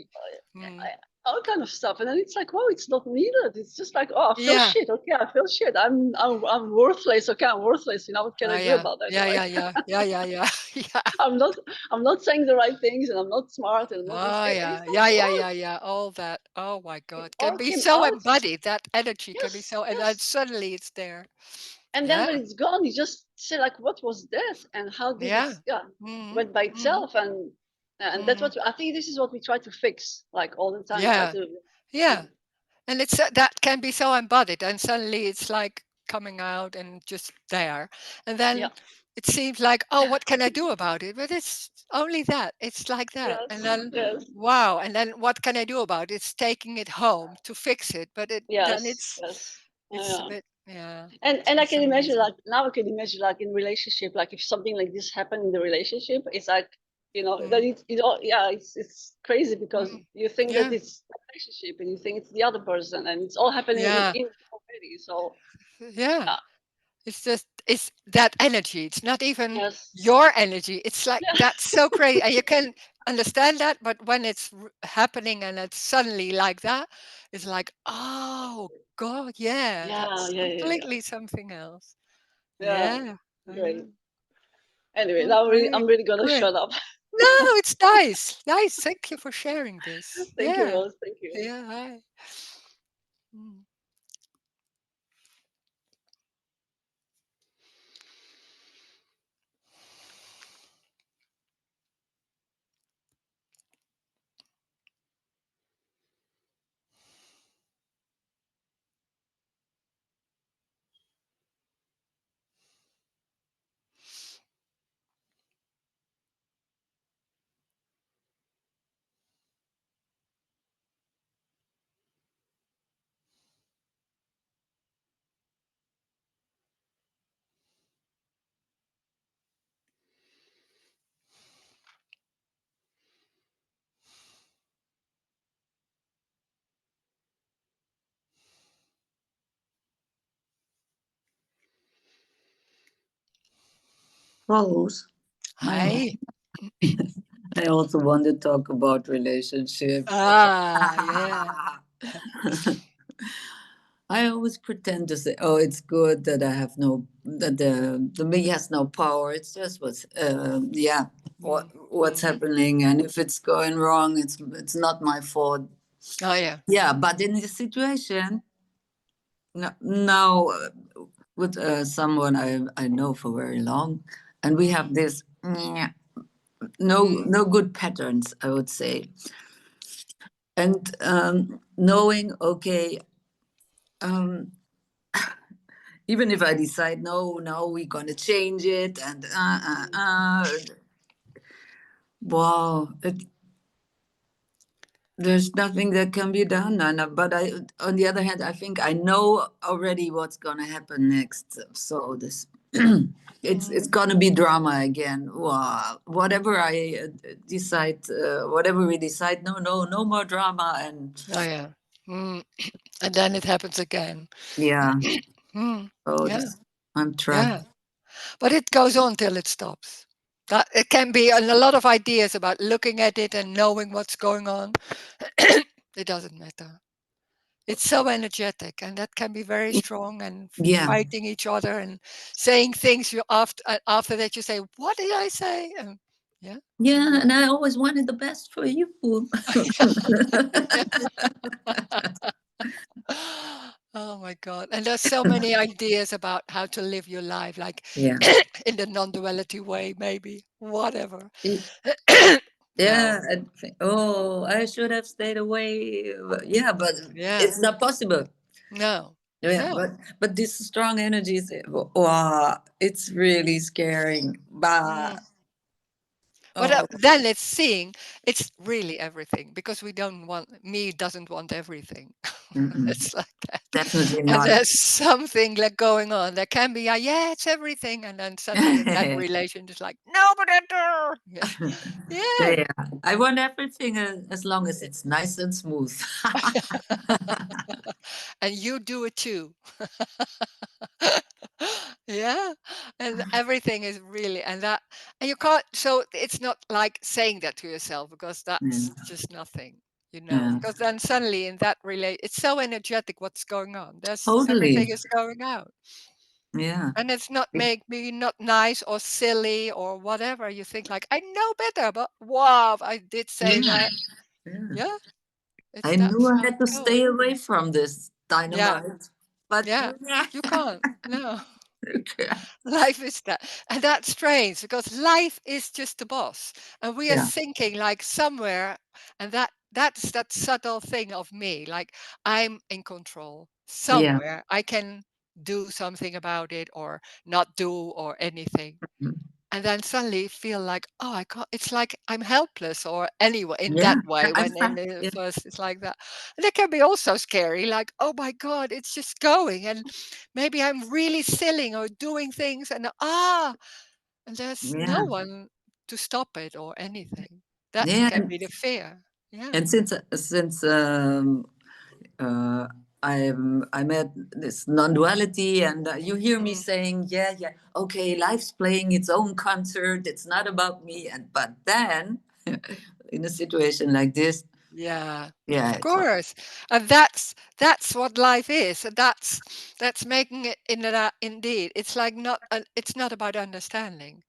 Speaker 1: Mm.
Speaker 2: all kind of stuff. And then it's like, wow, it's not needed. It's just like, oh, I feel
Speaker 1: Yeah.
Speaker 2: shit. Okay, I feel shit. I'm worthless. Okay, I'm worthless. What can
Speaker 1: Oh,
Speaker 2: I do
Speaker 1: yeah.
Speaker 2: about that?
Speaker 1: Yeah,
Speaker 2: Like,
Speaker 1: yeah, yeah. Yeah, yeah, yeah. Yeah.
Speaker 2: I'm not I'm not saying the right things, and I'm not smart, and I'm not this.
Speaker 1: Oh,
Speaker 2: And it's
Speaker 1: yeah.
Speaker 2: like,
Speaker 1: Yeah, yeah,
Speaker 2: what?
Speaker 1: yeah, yeah. All that. Oh, my
Speaker 2: It
Speaker 1: God. Can
Speaker 2: all
Speaker 1: be
Speaker 2: came
Speaker 1: so
Speaker 2: out.
Speaker 1: embodied. That energy can be
Speaker 2: Yes,
Speaker 1: so, and then
Speaker 2: yes.
Speaker 1: suddenly it's there.
Speaker 2: And then when
Speaker 1: Yeah.
Speaker 2: it's gone, you just say like, what was that, and how did it?
Speaker 1: Yeah.
Speaker 2: Yeah,
Speaker 1: Mm-hmm.
Speaker 2: went by
Speaker 1: Mm-hmm.
Speaker 2: itself, and that's
Speaker 1: Mm-hmm.
Speaker 2: what I think. This is what we try to fix, like all the time. Try
Speaker 1: Yeah.
Speaker 2: to,
Speaker 1: Yeah.
Speaker 2: yeah,
Speaker 1: And it's that can be so embodied, and suddenly it's like coming out and just there. And then
Speaker 2: yeah,
Speaker 1: it seems like, oh, what can I do about it? But it's only that. It's like that. And
Speaker 2: yes,
Speaker 1: then,
Speaker 2: yes,
Speaker 1: wow. And then what can I do about it? It's taking it home to fix it. But then
Speaker 2: yes, yes.
Speaker 1: it's a
Speaker 2: Yeah.
Speaker 1: bit, yeah.
Speaker 2: And I
Speaker 1: It's
Speaker 2: can imagine
Speaker 1: amazing.
Speaker 2: like now I can imagine like in relationship, like if something like this happened in the relationship, it's like that
Speaker 1: Mm,
Speaker 2: it's crazy because
Speaker 1: mm,
Speaker 2: you think that
Speaker 1: yeah.
Speaker 2: it's a relationship and you think it's the other person and it's all happening
Speaker 1: Yeah.
Speaker 2: in already. So
Speaker 1: Yeah.
Speaker 2: uh,
Speaker 1: It's just it's that energy. It's not even
Speaker 2: yes,
Speaker 1: your energy. It's like that's
Speaker 2: yes,
Speaker 1: so crazy, and you can understand that. But when it's happening and it's suddenly like that, it's like, oh God, yeah,
Speaker 2: yeah,
Speaker 1: that's
Speaker 2: yeah, yeah, yeah,
Speaker 1: completely something else.
Speaker 2: yeah.
Speaker 1: Yeah,
Speaker 2: Great.
Speaker 1: yeah.
Speaker 2: Anyway,
Speaker 1: Oh,
Speaker 2: now I'm
Speaker 1: great,
Speaker 2: really gonna
Speaker 1: great.
Speaker 2: shut up.
Speaker 1: No, it's nice, nice. Thank you for sharing this.
Speaker 2: Thank you,
Speaker 1: Yeah,
Speaker 2: Rose. Thank you.
Speaker 1: yeah. Hi. Mm.
Speaker 3: Rose, I
Speaker 1: Hi.
Speaker 3: I also want to talk about relationships.
Speaker 1: Ah, yeah.
Speaker 3: I always pretend to say, "Oh, it's good that I have no that the me has no power. It's just
Speaker 1: Mm,
Speaker 3: what's
Speaker 1: mm.
Speaker 3: happening, and if it's going wrong, it's not my fault."
Speaker 1: Oh, yeah.
Speaker 3: Yeah, but in this situation now with someone I know for very long, and we
Speaker 1: Mm,
Speaker 3: have this
Speaker 1: mm,
Speaker 3: no good patterns, I would say. And knowing, okay, um, even if I decide no, now we're gonna change it, and wow, there's nothing that can be done. And but I, on the other hand, I think I know already what's gonna happen next. So this, it's
Speaker 1: Mm.
Speaker 3: gonna be drama again. Wow. Whatever I decide, whatever we decide, no more drama. And
Speaker 1: Oh yeah. Mm. And then it happens again.
Speaker 3: yeah,
Speaker 1: Mm.
Speaker 3: oh,
Speaker 1: Yeah.
Speaker 3: this, I'm trapped.
Speaker 1: Yeah. But it goes on till it stops. That it can be and a lot of ideas about looking at it and knowing what's going on. It doesn't matter. It's so energetic, and that can be very strong and
Speaker 3: Yeah,
Speaker 1: fighting each other and saying things you after that you say, "What did I say?" And yeah, and
Speaker 3: yeah,
Speaker 1: then
Speaker 3: and I always wanted the best for you.
Speaker 1: yeah. Oh my God! And there's so many ideas about how to live your life, like
Speaker 3: Yeah.
Speaker 1: in the non-duality way, maybe whatever.
Speaker 3: Yeah,
Speaker 1: No,
Speaker 3: oh, I should have stayed away. Yeah, but
Speaker 1: yeah,
Speaker 3: it's not possible.
Speaker 1: no,
Speaker 3: Yeah,
Speaker 1: no.
Speaker 3: but these strong energies, wow, it's really scaring. Bah,
Speaker 1: Mm. But
Speaker 3: oh,
Speaker 1: then it's seeing it's really everything because we don't want me doesn't want everything.
Speaker 3: mm-mm,
Speaker 1: It's like that,
Speaker 3: definitely
Speaker 1: and
Speaker 3: not.
Speaker 1: there's something like going on. There can be a yeah, it's everything, and then suddenly in that
Speaker 3: Yeah,
Speaker 1: relation, it's like no, but I do. Yeah, yeah.
Speaker 3: yeah. I want everything as long as it's nice and smooth.
Speaker 1: And you do it too. Yeah, and everything is really and that and you can't so it's not like saying that to yourself because
Speaker 3: Yeah,
Speaker 1: that's just nothing,
Speaker 3: yeah,
Speaker 1: because then suddenly in that relate it's so energetic what's going on. There's everything
Speaker 3: totally.
Speaker 1: is going out.
Speaker 3: Yeah,
Speaker 1: And it's not make me not nice or silly or whatever. You think like I know better, but wow, I did say
Speaker 3: yeah,
Speaker 1: that.
Speaker 3: yeah.
Speaker 1: Yeah, it's
Speaker 3: I knew
Speaker 1: that's
Speaker 3: I
Speaker 1: how
Speaker 3: had
Speaker 1: it
Speaker 3: to
Speaker 1: goes.
Speaker 3: stay away from this
Speaker 1: Yeah,
Speaker 3: dynamite, but
Speaker 1: yeah.
Speaker 3: yeah.
Speaker 1: You can't. No. Life is that. And that's strange because life is just the boss. And we are
Speaker 3: Yeah,
Speaker 1: thinking like somewhere, and that's that subtle thing of me, like I'm in control.
Speaker 3: yeah,
Speaker 1: Somewhere I can do something about it or not do or anything.
Speaker 3: mm,
Speaker 1: And then suddenly feel like, oh, I can't. It's like I'm helpless, or anyway, in
Speaker 3: yeah.
Speaker 1: that way.
Speaker 3: I'm
Speaker 1: When in
Speaker 3: fine.
Speaker 1: the
Speaker 3: Yeah,
Speaker 1: first, it's like that. And it can be also scary, like, oh my God, it's just going, and maybe I'm really silly or doing things, and and there's no
Speaker 3: yeah,
Speaker 1: one to stop it or anything. That
Speaker 3: yeah.
Speaker 1: can be the fear. Yeah.
Speaker 3: And since uh, I'm at this non-duality, and you hear me
Speaker 1: Mm,
Speaker 3: saying, yeah, yeah, okay, life's playing its own concert. It's not about me. And but then, in a situation like this,
Speaker 1: yeah.
Speaker 3: yeah,
Speaker 1: Of course. And that's what life is. And that's making it in that indeed. It's like not it's not about understanding.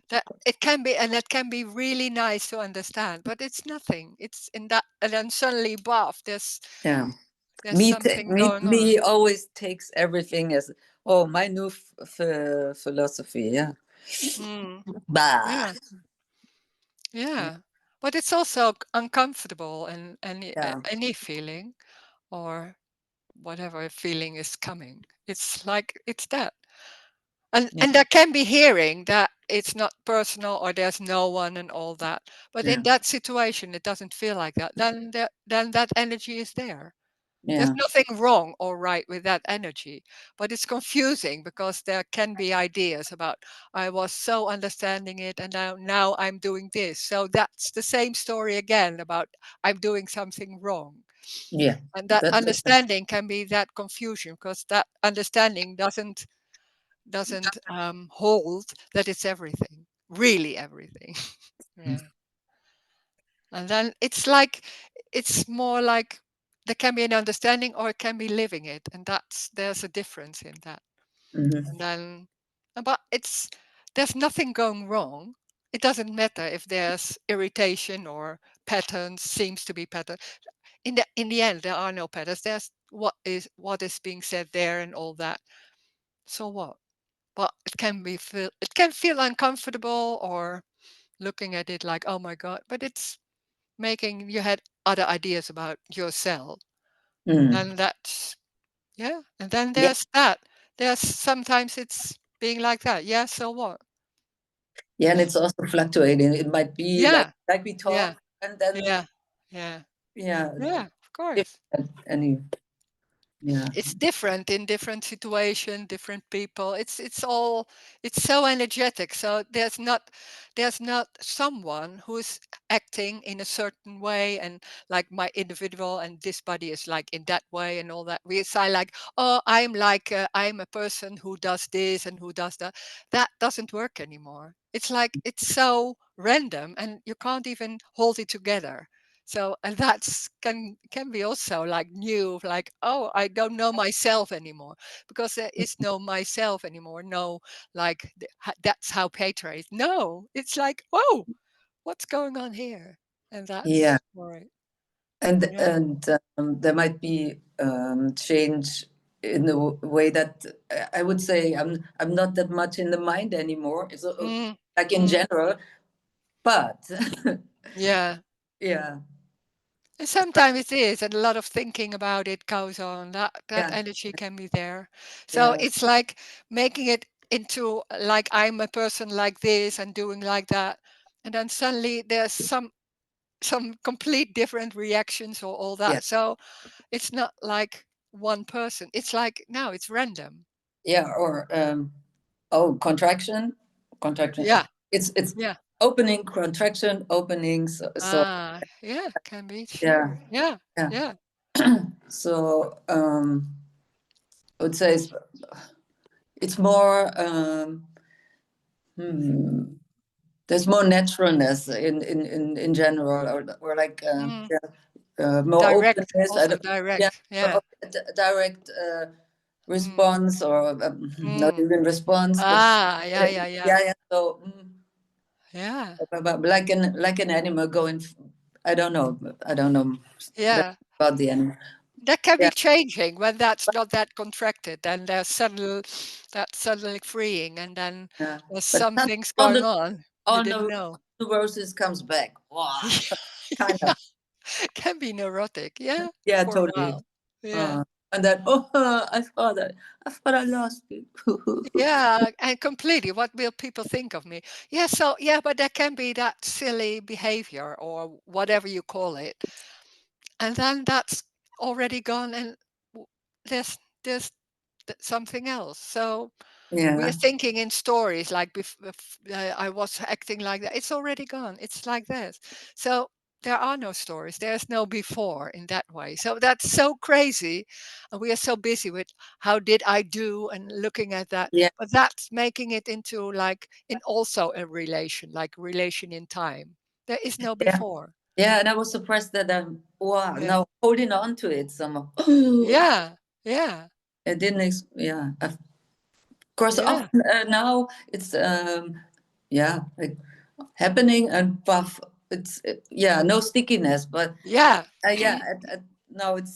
Speaker 1: That it can be, and it can be really nice to understand, but it's nothing. It's in that, and then suddenly, buff,
Speaker 3: yeah.
Speaker 1: there's something going
Speaker 3: Me
Speaker 1: on.
Speaker 3: always takes everything as, oh, my new philosophy. Yeah,
Speaker 1: Mm,
Speaker 3: bah,
Speaker 1: yeah, yeah. But it's also uncomfortable, and
Speaker 3: yeah,
Speaker 1: any feeling or whatever feeling is coming. It's like it's that.
Speaker 3: yeah,
Speaker 1: And there can be hearing that it's not personal or there's no one and all that. But
Speaker 3: yeah,
Speaker 1: in that situation, it doesn't feel like that. Then that energy is there. There's
Speaker 3: yeah,
Speaker 1: nothing wrong or right with that energy, but it's confusing because there can be ideas about I was so understanding it and now I'm doing this. So that's the same story again about I'm doing something wrong.
Speaker 3: yeah.
Speaker 1: And that
Speaker 3: That's it.
Speaker 1: understanding can be that confusion because that understanding doesn't hold that it's everything, really everything. Yeah. And then it's more like there can be an understanding or it can be living it. And there's a difference in that.
Speaker 3: Hmm.
Speaker 1: And then, but there's nothing going wrong. It doesn't matter if there's irritation or patterns, seems to be pattern. In the end, there are no patterns. There's what is being said there and all that. So what? But it can feel uncomfortable or looking at it like, oh my God, but it's making you had other ideas about yourself. And
Speaker 3: Mm.
Speaker 1: then that's, yeah. And then
Speaker 3: Yeah,
Speaker 1: there's that. There's sometimes it's being like that. Yeah, so what?
Speaker 3: yeah, and it's also fluctuating. It might be
Speaker 1: Yeah,
Speaker 3: like we
Speaker 1: yeah,
Speaker 3: talk, and then
Speaker 1: yeah, yeah.
Speaker 3: Yeah.
Speaker 1: Yeah, of
Speaker 3: If
Speaker 1: course.
Speaker 3: any. Yeah.
Speaker 1: It's different in different situation, different people. It's so energetic. So there's not someone who's acting in a certain way, and like my individual, and this body is like in that way and all that. We say like, oh, I'm a person who does this and who does that. That doesn't work anymore. It's like it's so random and you can't even hold it together. So, and that's can be also like new, like, oh, I don't know myself anymore, because there is no myself anymore. No, like that's how Petra is. No, it's like, whoa, what's going on here? And
Speaker 3: Yeah.
Speaker 1: that's right. Yeah.
Speaker 3: And there might be change in the way that I would say I'm not that much in the mind anymore. It's
Speaker 1: Mm,
Speaker 3: like in
Speaker 1: mm,
Speaker 3: general, but
Speaker 1: yeah.
Speaker 3: yeah,
Speaker 1: And sometimes it is, and a lot of thinking about it goes on. That
Speaker 3: yeah,
Speaker 1: energy can be there. So
Speaker 3: yeah,
Speaker 1: it's like making it into like I'm a person like this and doing like that, and then suddenly there's some complete different reactions or all
Speaker 3: yeah,
Speaker 1: that. So it's not like one person. It's like now it's random.
Speaker 3: yeah. Or oh, contraction.
Speaker 1: Yeah,
Speaker 3: It's
Speaker 1: yeah.
Speaker 3: opening, contraction, opening. So
Speaker 1: Ah, yeah, can be
Speaker 3: yeah,
Speaker 1: sure. Yeah,
Speaker 3: yeah.
Speaker 1: yeah.
Speaker 3: So I would say it's more. Hmm, there's more naturalness in general, or like
Speaker 1: Mm.
Speaker 3: yeah, more
Speaker 1: Direct,
Speaker 3: openness. I
Speaker 1: also
Speaker 3: don't, yeah,
Speaker 1: direct.
Speaker 3: or
Speaker 1: Yeah.
Speaker 3: direct
Speaker 1: Mm,
Speaker 3: response, or not
Speaker 1: mm.
Speaker 3: even response, but
Speaker 1: Ah, yeah, yeah, yeah.
Speaker 3: yeah, yeah. So
Speaker 1: Yeah,
Speaker 3: but like an animal going. I don't know. I don't know that
Speaker 1: yeah.
Speaker 3: about the animal.
Speaker 1: That can be
Speaker 3: Yeah,
Speaker 1: changing when that's not that contracted, and there's suddenly that's suddenly freeing, and then
Speaker 3: yeah.
Speaker 1: there's
Speaker 3: But
Speaker 1: some
Speaker 3: then
Speaker 1: things going on you
Speaker 3: all
Speaker 1: didn't
Speaker 3: the
Speaker 1: know.
Speaker 3: neurosis comes back. Wow, kind
Speaker 1: Yeah,
Speaker 3: of.
Speaker 1: can be neurotic, yeah,
Speaker 3: Yeah,
Speaker 1: for a
Speaker 3: totally.
Speaker 1: while. Yeah.
Speaker 3: Uh, and then, oh, I thought I lost it.
Speaker 1: Yeah, and completely. What will people think of me? Yeah, so yeah, but there can be that silly behavior or whatever you call it, and then that's already gone, and w- there's something else. So we are
Speaker 3: Yeah,
Speaker 1: thinking in stories like I was acting like that. It's already gone. It's like this. So there are no stories. There's no before in that way. So that's so crazy. And we are so busy with how did I do and looking at that.
Speaker 3: yeah,
Speaker 1: But that's making it into like in also a relation, like relation in time. There is no
Speaker 3: yeah,
Speaker 1: before.
Speaker 3: yeah. And I was surprised that I'm, wow,
Speaker 1: Yeah.
Speaker 3: now holding on to it somehow.
Speaker 1: Yeah. Yeah.
Speaker 3: It didn't, yeah. Of course,
Speaker 1: Yeah.
Speaker 3: often now it's, yeah, like happening and puff. It's, yeah, no stickiness, but
Speaker 1: Yeah.
Speaker 3: yeah, now it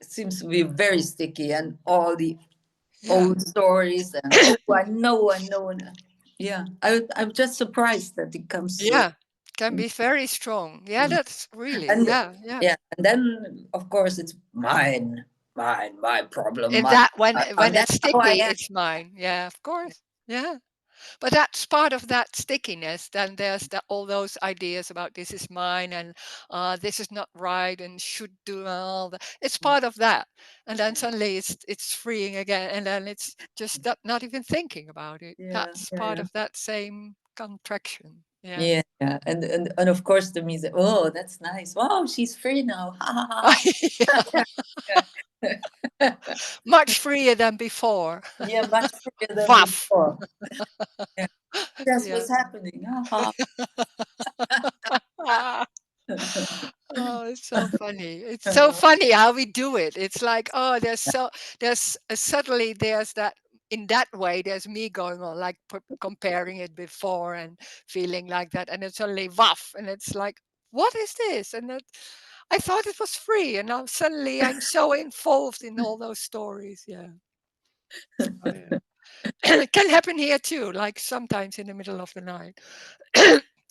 Speaker 3: seems to be very sticky, and all the
Speaker 1: Yeah.
Speaker 3: old stories, and oh, I know, and yeah, I'm just surprised that it comes through.
Speaker 1: Yeah. Can be very strong. Yeah,
Speaker 3: Mm.
Speaker 1: that's really.
Speaker 3: And
Speaker 1: Yeah. Yeah.
Speaker 3: yeah, and then of course it's my problem,
Speaker 1: And that when
Speaker 3: that's
Speaker 1: it's
Speaker 3: how I
Speaker 1: sticky,
Speaker 3: am.
Speaker 1: it's mine. Yeah, of course. Yeah. But that's part of that stickiness. Then there's all those ideas about this is mine and this is not right and should do all that. It's part of that. And then
Speaker 3: Yeah,
Speaker 1: suddenly it's freeing again. And then it's just not even thinking about it.
Speaker 3: yeah,
Speaker 1: That's
Speaker 3: yeah,
Speaker 1: part
Speaker 3: yeah,
Speaker 1: of that same contraction. Yeah.
Speaker 3: yeah, yeah. And of course the music. Oh, that's nice. Wow, she's free now. Ha ha ha.
Speaker 1: Yeah.
Speaker 3: Yeah,
Speaker 1: Much freer than before.
Speaker 3: yeah, much freer than
Speaker 1: Waff.
Speaker 3: before. Yeah, that's
Speaker 1: Yeah.
Speaker 3: what's happening. Ha
Speaker 1: Oh, it's so funny. It's so
Speaker 3: ha.
Speaker 1: funny how we do it. It's like, oh, there's suddenly there's that in that way. There's me going on like comparing it before and feeling like that, and then suddenly waff, and it's like, what is this? And that I thought it was free, and now suddenly I'm so involved in all those stories. Yeah, oh, yeah. It can happen here too. Like sometimes in the middle of the night.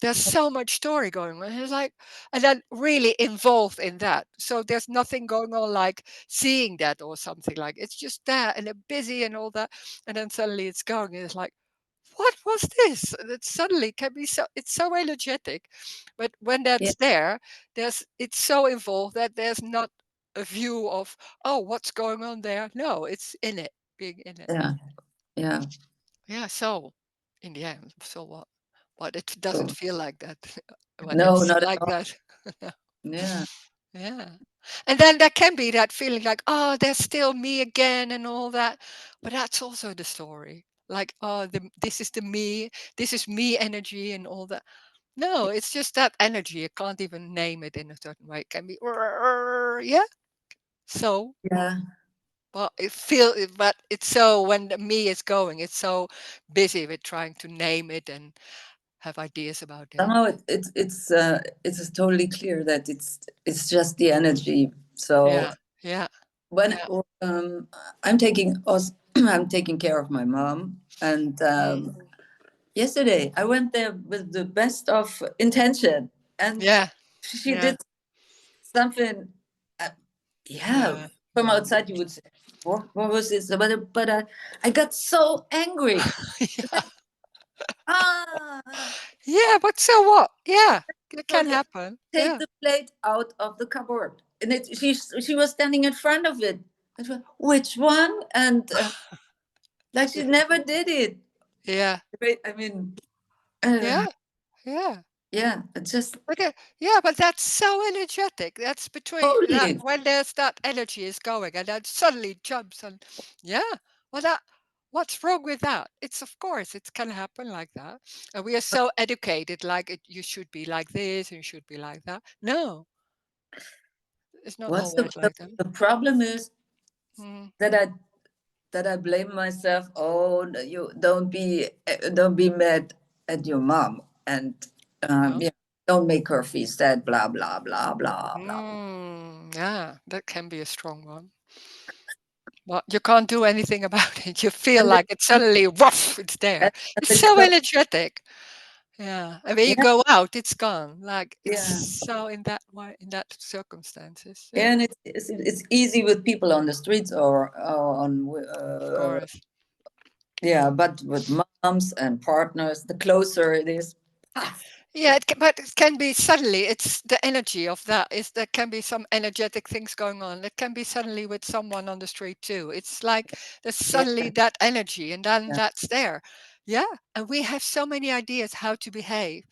Speaker 1: There's so much story going on. It's like, and then really involved in that. So there's nothing going on like seeing that or something like it's just there and they're busy and all that. And then suddenly it's going. And it's like, what was this? And it suddenly can be so, it's so energetic. But when
Speaker 3: Yeah,
Speaker 1: that's there, it's so involved that there's not a view of, oh, what's going on there? No, it's in it, being in it.
Speaker 3: yeah, yeah.
Speaker 1: Yeah, so in the end, so what? But it doesn't
Speaker 3: So
Speaker 1: feel like that when
Speaker 3: no,
Speaker 1: it's
Speaker 3: not at
Speaker 1: like
Speaker 3: all.
Speaker 1: that.
Speaker 3: Yeah,
Speaker 1: Yeah. And then there can be that feeling like, oh, there's still me again and all that. But that's also the story. Like, oh, this is the me, this is me energy and all that. No, it's just that energy. You can't even name it in a certain way. It can be, yeah. So,
Speaker 3: yeah.
Speaker 1: well, but it's so when the me is going, it's so busy with trying to name it and have ideas about it.
Speaker 3: Somehow it's totally clear that it's just the energy. So
Speaker 1: Yeah, yeah,
Speaker 3: when
Speaker 1: yeah.
Speaker 3: I'm taking us, I'm taking care of my mom, and
Speaker 1: Mm,
Speaker 3: yesterday I went there with the best of intention, and
Speaker 1: yeah,
Speaker 3: she
Speaker 1: yeah,
Speaker 3: did something. Uh, yeah,
Speaker 1: yeah.
Speaker 3: from outside you would say, what was this? But I got so angry.
Speaker 1: Yeah.
Speaker 3: Ah,
Speaker 1: Yeah, but so what? Yeah, it
Speaker 3: so
Speaker 1: can
Speaker 3: yeah,
Speaker 1: happen.
Speaker 3: take
Speaker 1: Yeah.
Speaker 3: the plate out of the cupboard, and she was standing in front of it. I went, which one? And like she never did it.
Speaker 1: Yeah.
Speaker 3: Wait, I mean,
Speaker 1: Yeah.
Speaker 3: uh,
Speaker 1: Yeah.
Speaker 3: yeah, it's just
Speaker 1: But yeah, but that's so energetic. That's between that
Speaker 3: totally.
Speaker 1: when there's that energy is going and then suddenly jumps and yeah. Well that what's wrong with that? It's of course it can happen like that. And we are so educated like you should be like this and you should be like that. No, it's not
Speaker 3: What's
Speaker 1: always like that.
Speaker 3: the problem is
Speaker 1: Mm,
Speaker 3: that I blame myself. Oh, no, you don't be mad at your mom, and
Speaker 1: no.
Speaker 3: yeah, don't make her feel sad. Blah blah blah blah blah.
Speaker 1: Yeah, that can be a strong one. Well, you can't do anything about it. You feel
Speaker 3: And then
Speaker 1: like it's suddenly woof, it's there.
Speaker 3: and
Speaker 1: It's
Speaker 3: then you
Speaker 1: so
Speaker 3: go,
Speaker 1: energetic. Yeah. And when you
Speaker 3: yeah,
Speaker 1: go out, it's gone. Like it's
Speaker 3: yeah,
Speaker 1: so in that way, in that circumstances. Yeah.
Speaker 3: yeah. And it's easy with people on the streets or on
Speaker 1: Of course.
Speaker 3: yeah, but with moms and partners, the closer it is, paf,
Speaker 1: Yeah, but it can be suddenly, it's the energy of that. Is there can be some energetic things going on. It can be suddenly with someone on the street too. It's like there's
Speaker 3: yeah,
Speaker 1: suddenly that energy and then
Speaker 3: yeah.
Speaker 1: that's there. Yeah. And we have so many ideas how to behave.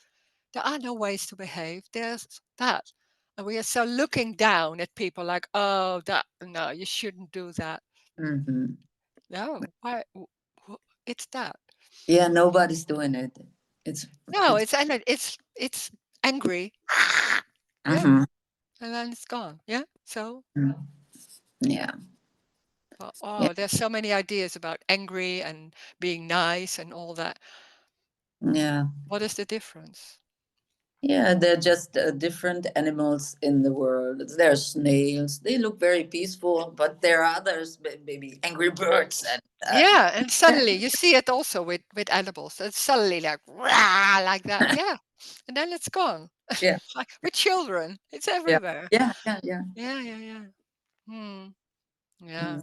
Speaker 1: There are no ways to behave. There's that. And we are so looking down at people like, oh, that, no, you shouldn't do that.
Speaker 3: Hmm.
Speaker 1: No, why? It's that.
Speaker 3: Yeah, nobody's doing it. It's
Speaker 1: No,
Speaker 3: it's.
Speaker 1: it's angry. Yeah,
Speaker 3: Hmm.
Speaker 1: and then it's gone. Yeah. So,
Speaker 3: Yeah, yeah,
Speaker 1: there's so many ideas about angry and being nice and all that.
Speaker 3: yeah,
Speaker 1: What is the difference?
Speaker 3: yeah. They're just different animals in the world. There are snails. They look very peaceful, but there are others, maybe angry birds, and
Speaker 1: Yeah, and suddenly you see it also with animals. It's suddenly like rah, like that. Yeah, and then it's gone.
Speaker 3: yeah,
Speaker 1: Like with children, it's
Speaker 3: yeah,
Speaker 1: everywhere.
Speaker 3: yeah, yeah, yeah.
Speaker 1: Yeah, yeah, yeah. Hmm.
Speaker 3: Mm.
Speaker 1: Yeah.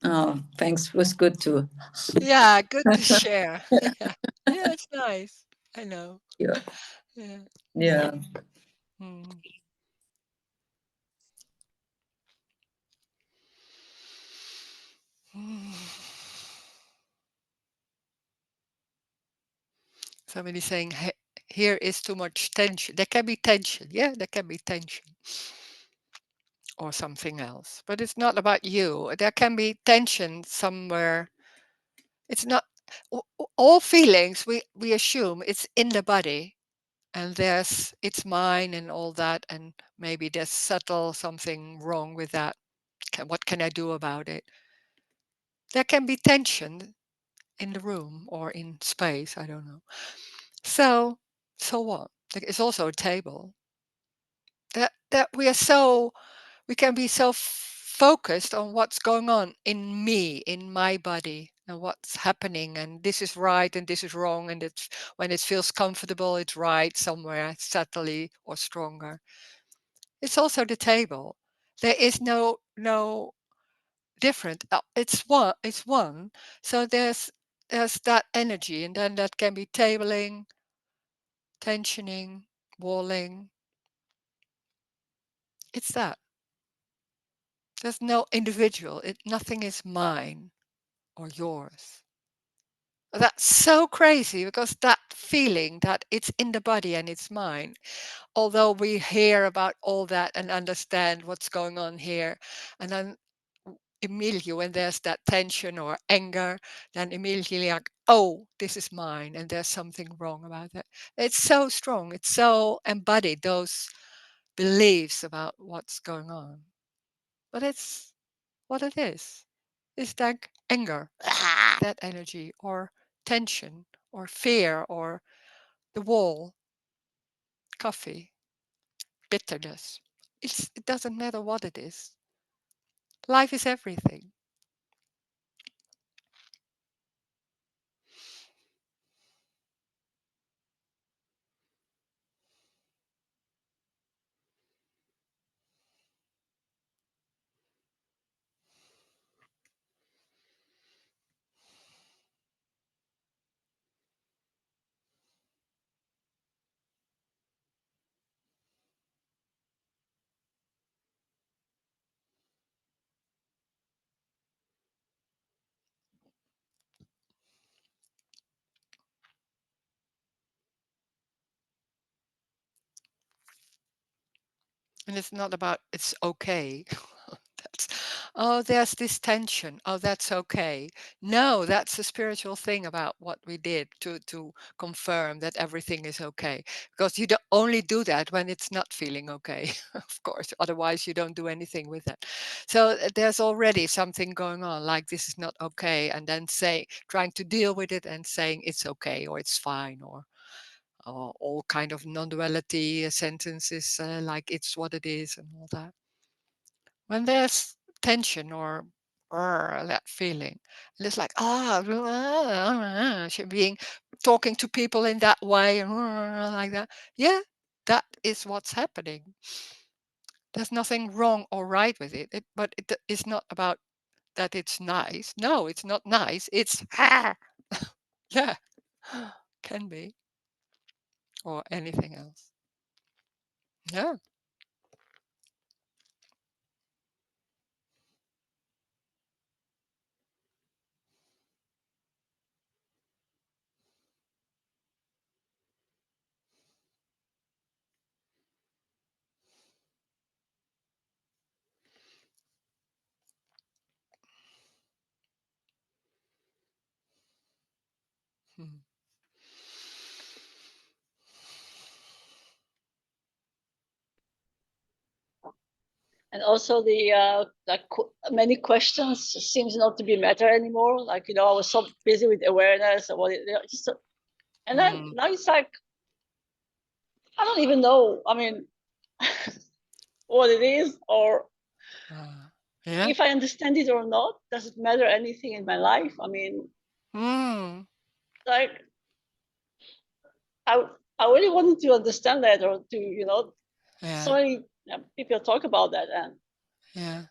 Speaker 3: Oh, thanks. It was good too.
Speaker 1: Yeah, good to share. Yeah. Yeah, it's nice. I know.
Speaker 3: Yeah,
Speaker 1: Yeah.
Speaker 3: yeah,
Speaker 1: Hmm. Somebody saying here is too much tension. There can be tension. Yeah, there can be tension or something else. But it's not about you. There can be tension somewhere. It's not all feelings we assume it's in the body and there's it's mine and all that and maybe there's subtle something wrong with that. What can I do about it? There can be tension in the room or in space, I don't know. So so what? Like, it's also a table. That we can be so focused on what's going on in me, in my body, and what's happening, and this is right and this is wrong, and it's when it feels comfortable, it's right somewhere, subtly or stronger. It's also the table. There is no different. It's one. It's one. So there's that energy, and then that can be tabling, tensioning, walling. It's that. There's no individual. Nothing is mine or yours. That's so crazy, because that feeling that it's in the body and it's mine, although we hear about all that and understand what's going on here, and then immediately when there's that tension or anger, then immediately like, oh, this is mine and there's something wrong about it. It's so strong. It's so embodied, those beliefs about what's going on. But it's what it is. It's like anger, that energy, or tension, or fear, or the wall, coffee, bitterness. It doesn't matter what it is. Life is everything. And it's not about it's okay. That's, oh, there's this tension. Oh, that's okay. No, that's a spiritual thing about what we did to confirm that everything is okay. Because you only do that when it's not feeling okay, of course. Otherwise, you don't do anything with it. So there's already something going on, like this is not okay, and then trying to deal with it and saying it's okay or it's fine, or all kind of non-duality sentences, like it's what it is and all that. When there's tension or that feeling, and it's like being talking to people in that way, like that. Yeah, that is what's happening. There's nothing wrong or right with it, but it is not about that it's nice. No, it's not nice. It's yeah, can be, or anything else. Yeah. Hmm.
Speaker 2: And also the like many questions seems not to be matter anymore. Like, you know, I was so busy with awareness of what it just, and then now it's like I don't even know. I mean, what it is, or
Speaker 1: Yeah.
Speaker 2: if I understand it or not. Does it matter anything in my life? I mean, like I I really wanted to understand that, or to, you know, so
Speaker 1: Yeah.
Speaker 2: many people talk about that, and
Speaker 1: Yeah.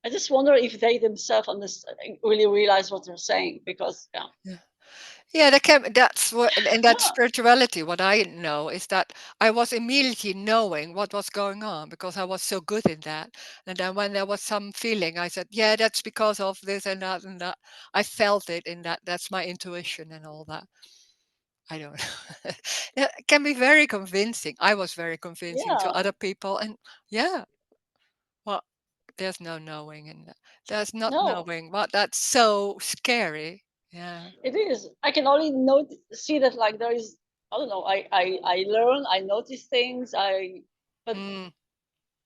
Speaker 2: I just wonder if they themselves really realize what they're saying, because
Speaker 1: Yeah. Yeah, that's what, and that
Speaker 2: yeah,
Speaker 1: spirituality, what I know is that I was immediately knowing what was going on because I was so good in that. And then when there was some feeling, I said, yeah, that's because of this and that and that. I felt it in that. That's my intuition and all that. I don't know. Yeah, it can be very convincing. I was very convincing to
Speaker 2: yeah,
Speaker 1: other people. And yeah, well, there's no knowing in that. There's not
Speaker 2: no,
Speaker 1: knowing. Well, that's so scary. Yeah.
Speaker 2: it is. I can only see that, like, there is, I don't know, I learn, I notice things, but
Speaker 1: Mm,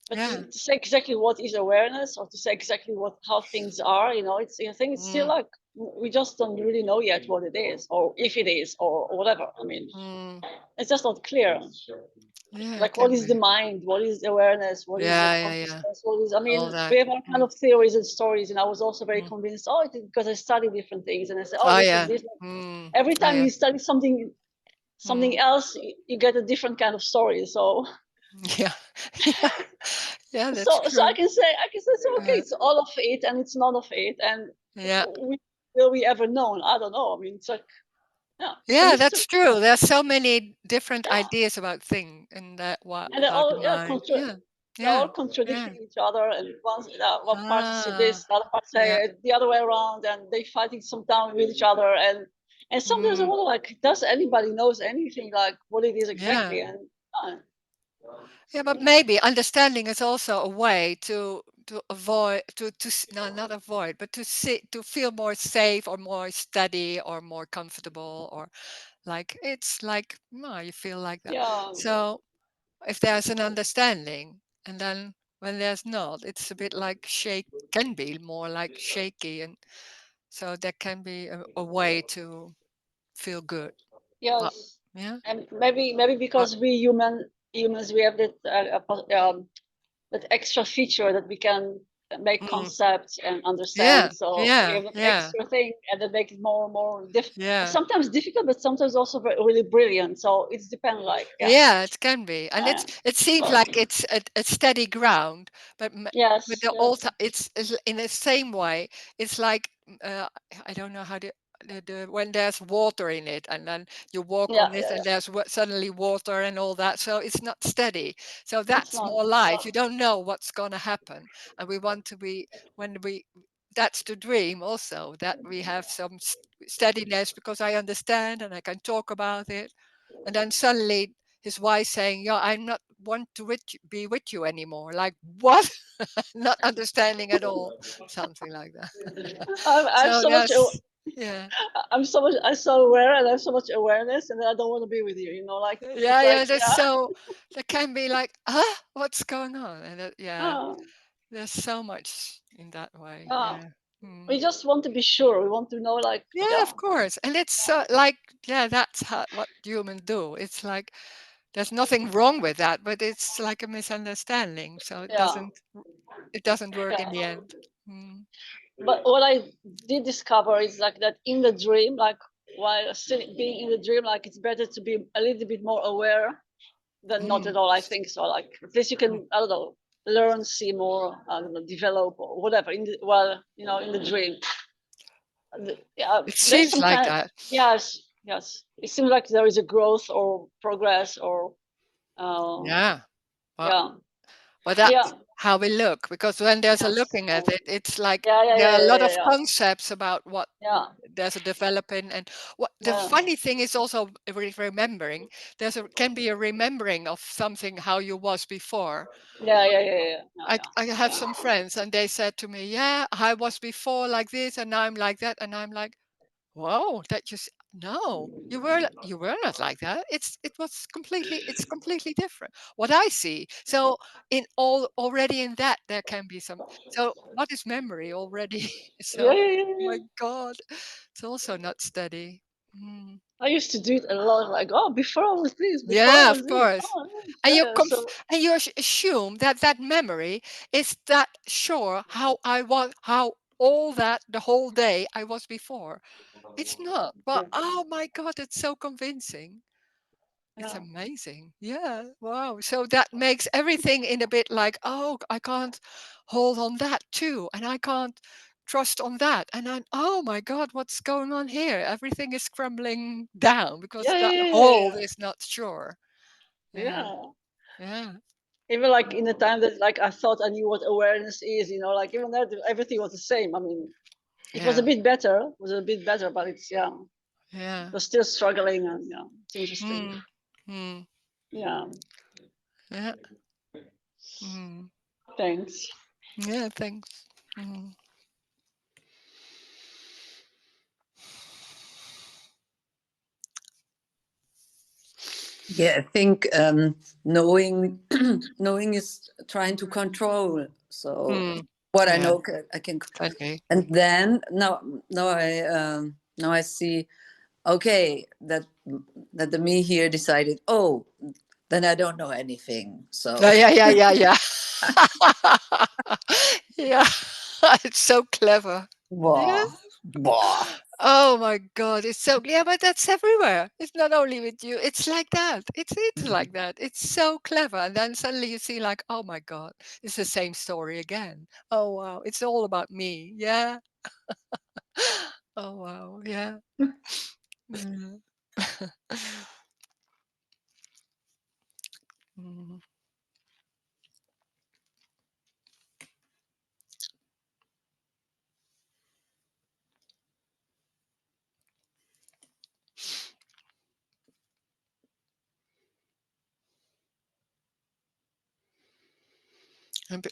Speaker 2: but
Speaker 1: yeah.
Speaker 2: to say exactly what is awareness, or to say exactly how things are, you know, I think it's still
Speaker 1: Mm,
Speaker 2: like we just don't really know yet what it is, or if it is, or whatever. I mean,
Speaker 1: mm.
Speaker 2: it's just not clear.
Speaker 1: Yeah, it
Speaker 2: Like, what
Speaker 1: can
Speaker 2: is the
Speaker 1: be.
Speaker 2: mind, what is awareness, what is the
Speaker 1: Yeah, yeah, yeah.
Speaker 2: consciousness, what is, I
Speaker 1: All
Speaker 2: mean, we
Speaker 1: that.
Speaker 2: have all kind
Speaker 1: Mm,
Speaker 2: of theories and stories, and I was also very
Speaker 1: mm.
Speaker 2: convinced, oh, it is because I study different things, and I say, oh,
Speaker 1: Oh,
Speaker 2: this is
Speaker 1: yeah.
Speaker 2: this.
Speaker 1: Mm.
Speaker 2: Every
Speaker 1: Oh,
Speaker 2: time
Speaker 1: yeah.
Speaker 2: you study something
Speaker 1: Mm.
Speaker 2: else, you get a different kind of story. So
Speaker 1: Yeah. Yeah. Yeah, that's
Speaker 2: so
Speaker 1: true.
Speaker 2: I can say, so okay,
Speaker 1: Yeah.
Speaker 2: it's all of it and it's none of it, and
Speaker 1: Yeah.
Speaker 2: will we ever know? I don't know. I mean, it's like, yeah. So
Speaker 1: Yeah,
Speaker 2: this is,
Speaker 1: that's true. There's so many different
Speaker 2: yeah.
Speaker 1: ideas about thing and that what
Speaker 2: And they're
Speaker 1: about the
Speaker 2: all,
Speaker 1: mind. Yeah.
Speaker 2: they're
Speaker 1: Yeah.
Speaker 2: all
Speaker 1: Yeah.
Speaker 2: contradicting each other. And one part say
Speaker 1: Ah.
Speaker 2: this, the other part
Speaker 1: Yeah.
Speaker 2: say the other way around, and they fighting sometimes with each other. And sometimes I
Speaker 1: Mm.
Speaker 2: wonder, like, does anybody knows anything like what it is
Speaker 1: Yeah.
Speaker 2: exactly? And uh,
Speaker 1: Yeah, but maybe understanding is also a way to avoid no, not avoid, but to sit to feel more safe or more steady or more comfortable or like it's like no, you feel like that.
Speaker 2: yeah,
Speaker 1: So if there's an understanding, and then when there's not, it's a bit like shake can be more like shaky, and so that can be a way to feel good. Well,
Speaker 2: yes,
Speaker 1: yeah.
Speaker 2: and maybe
Speaker 1: But
Speaker 2: because we humans we have that that extra feature that we can make
Speaker 1: mm,
Speaker 2: concepts and understand.
Speaker 1: yeah,
Speaker 2: So we
Speaker 1: yeah,
Speaker 2: have that
Speaker 1: yeah,
Speaker 2: extra thing, and that make it more
Speaker 1: yeah.
Speaker 2: sometimes difficult, but sometimes also really brilliant. So it's depends, like, yeah,
Speaker 1: Yeah, it can be, and
Speaker 2: uh,
Speaker 1: it seems like it's a steady ground, but but
Speaker 2: yes,
Speaker 1: the
Speaker 2: yes,
Speaker 1: all it's in the same way. It's like I don't know how to when there's water in it, and then you walk
Speaker 2: yeah,
Speaker 1: on it,
Speaker 2: yeah,
Speaker 1: and
Speaker 2: yeah.
Speaker 1: there's suddenly water and all that. So it's not steady. So
Speaker 2: It's
Speaker 1: that's
Speaker 2: not,
Speaker 1: more life. You don't know what's going to happen, and we want to be when we. That's the dream also that we have some steadiness because I understand and I can talk about it, and then suddenly his wife saying, "Yeah, I'm not want to be with you anymore." Like what? Not understanding at all, something like that.
Speaker 2: I'm
Speaker 1: So
Speaker 2: so much
Speaker 1: yeah,
Speaker 2: I'm so aware, and I have so much awareness, and then I don't want to be with you, like it's
Speaker 1: yeah,
Speaker 2: like,
Speaker 1: yeah. There's
Speaker 2: yeah,
Speaker 1: so there can be like, what's going on? And yeah,
Speaker 2: uh,
Speaker 1: there's so much in that way.
Speaker 2: uh,
Speaker 1: Yeah. Mm.
Speaker 2: we just want to be sure, we want to know, like,
Speaker 1: Yeah,
Speaker 2: yeah,
Speaker 1: of course. And it's like, yeah, that's what humans do. It's like there's nothing wrong with that, but it's like a misunderstanding. So
Speaker 2: yeah,
Speaker 1: it doesn't work in the
Speaker 2: yeah.
Speaker 1: end. Mm.
Speaker 2: But what I did discover is like that in the dream, like while still being in the dream, like it's better to be a little bit more aware than not
Speaker 1: Mm.
Speaker 2: at all. I think so. Like at least you
Speaker 1: Mm.
Speaker 2: can, I don't know, learn, see more, I don't know, develop or whatever in the, well, in the dream. Yeah,
Speaker 1: It
Speaker 2: there's
Speaker 1: seems
Speaker 2: some
Speaker 1: like
Speaker 2: kind.
Speaker 1: that.
Speaker 2: Yes, yes. It seems like there is a growth or progress or, uh,
Speaker 1: Yeah. Well,
Speaker 2: yeah,
Speaker 1: but
Speaker 2: yeah,
Speaker 1: that's how we look, because when there's a
Speaker 2: yes,
Speaker 1: looking at it, it's like
Speaker 2: yeah, yeah,
Speaker 1: there
Speaker 2: yeah,
Speaker 1: are a
Speaker 2: yeah,
Speaker 1: lot of
Speaker 2: yeah, yeah,
Speaker 1: concepts about what
Speaker 2: yeah,
Speaker 1: there's a developing, and what the
Speaker 2: yeah,
Speaker 1: funny thing is also remembering. Can be a remembering of something how you was before.
Speaker 2: yeah, yeah, yeah, yeah,
Speaker 1: I have
Speaker 2: yeah,
Speaker 1: some friends and they said to me, "Yeah, I was before like this and now I'm like that," and I'm like, "Whoa, that just no, you were not like that. It's completely different. What I see. So in all already in that there can be some. So what is memory already?
Speaker 2: yeah,
Speaker 1: So
Speaker 2: yeah, yeah, yeah.
Speaker 1: my God, it's also not steady. Mm.
Speaker 2: I used to do it a lot. Like, oh, before I was this, before I
Speaker 1: Yeah,
Speaker 2: was
Speaker 1: of
Speaker 2: this.
Speaker 1: course.
Speaker 2: Oh,
Speaker 1: And
Speaker 2: yeah, yeah. So
Speaker 1: you assume that that memory is that sure how I was, how all that the whole day I was before. It's not. But
Speaker 2: yeah,
Speaker 1: oh my God, it's so convincing. It's
Speaker 2: yeah,
Speaker 1: amazing. Yeah. Wow. So that makes everything in a bit like, oh, I can't hold on that too. And I can't trust on that. And then, oh my God, what's going on here? Everything is crumbling down because
Speaker 2: yeah,
Speaker 1: that
Speaker 2: yeah, yeah,
Speaker 1: hold
Speaker 2: yeah.
Speaker 1: is not sure. Yeah.
Speaker 2: Yeah.
Speaker 1: Yeah.
Speaker 2: Even like in the time that like I thought I knew what awareness is, like even that everything was the same. I mean, it was a
Speaker 1: Yeah.
Speaker 2: bit better. It was a bit better, but it's, yeah,
Speaker 1: Yeah.
Speaker 2: was still struggling, and yeah, it's interesting.
Speaker 1: Mm. Mm.
Speaker 2: Yeah.
Speaker 1: Yeah. Mm.
Speaker 2: Thanks.
Speaker 1: Yeah. Thanks. Mm.
Speaker 3: Yeah, I think knowing knowing is trying to control. So
Speaker 1: Mm.
Speaker 3: what I
Speaker 1: Yeah.
Speaker 3: know, I can,
Speaker 1: Can be.
Speaker 3: and then now I see. Okay, that the me here decided. Oh, then I don't know anything.
Speaker 1: Yeah.
Speaker 3: So
Speaker 1: Yeah. Yeah. Yeah. Yeah. Yeah. It's so clever. Yeah.
Speaker 3: wow, wow.
Speaker 1: Oh my God. It's so, yeah, but that's everywhere. It's not only with you. It's like that. It's like that. It's so clever. And then suddenly you see like, oh my God, it's the same story again. Oh wow. It's all about me. Yeah. Oh, wow. Yeah. Yeah. Mm.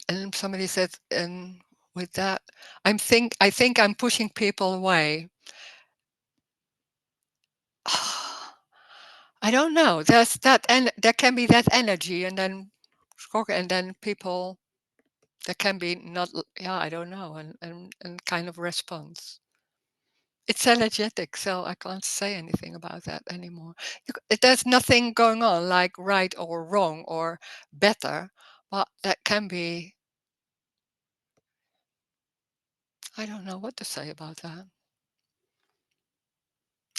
Speaker 1: And somebody said, and with that, I think I'm pushing people away. I don't know. There's that, and there can be that energy, and then people, there can be not. Yeah, I don't know, and kind of response. It's energetic, so I can't say anything about that anymore. There's nothing going on like right or wrong or better, but that can be. I don't know what to say about that.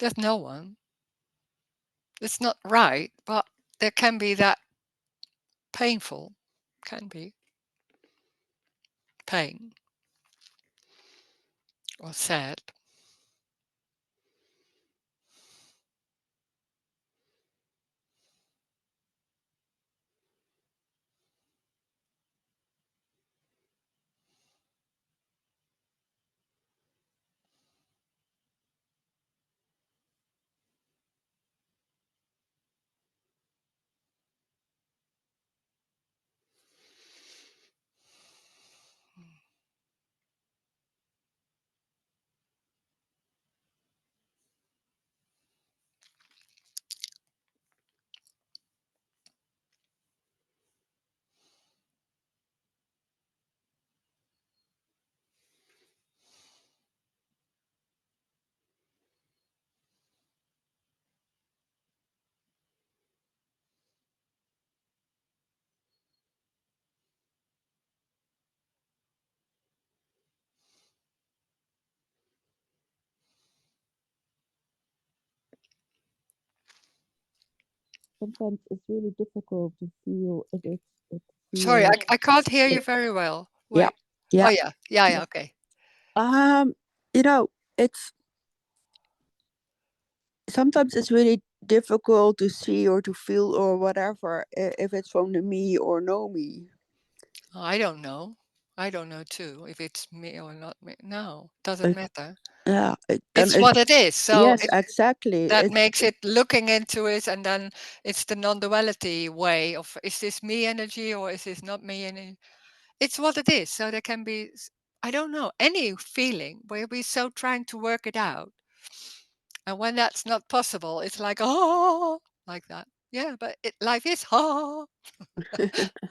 Speaker 1: There's no one. It's not right, but there can be that painful, can be pain or sad.
Speaker 4: Sometimes it's really difficult to feel if it's
Speaker 1: Sorry,
Speaker 4: feel.
Speaker 1: I can't hear you very well.
Speaker 4: Yeah,
Speaker 1: Wait. Oh
Speaker 4: yeah,
Speaker 1: yeah, yeah,
Speaker 4: yeah.
Speaker 1: yeah. Okay.
Speaker 4: Um, you know, it's sometimes it's really difficult to see or to feel or whatever if it's from the me or no me.
Speaker 1: I don't know. I don't know too if it's me or not me. No, doesn't
Speaker 4: Uh,
Speaker 1: matter.
Speaker 4: yeah, then
Speaker 1: It's what it is. So
Speaker 4: yes, exactly.
Speaker 1: that makes it looking into it, and then it's the non-duality way of, is this me energy or is this not me energy? It's what it is. So there can be, I don't know, any feeling where we're so trying to work it out. And when that's not possible, it's like, oh, like that. Yeah, but life is hard.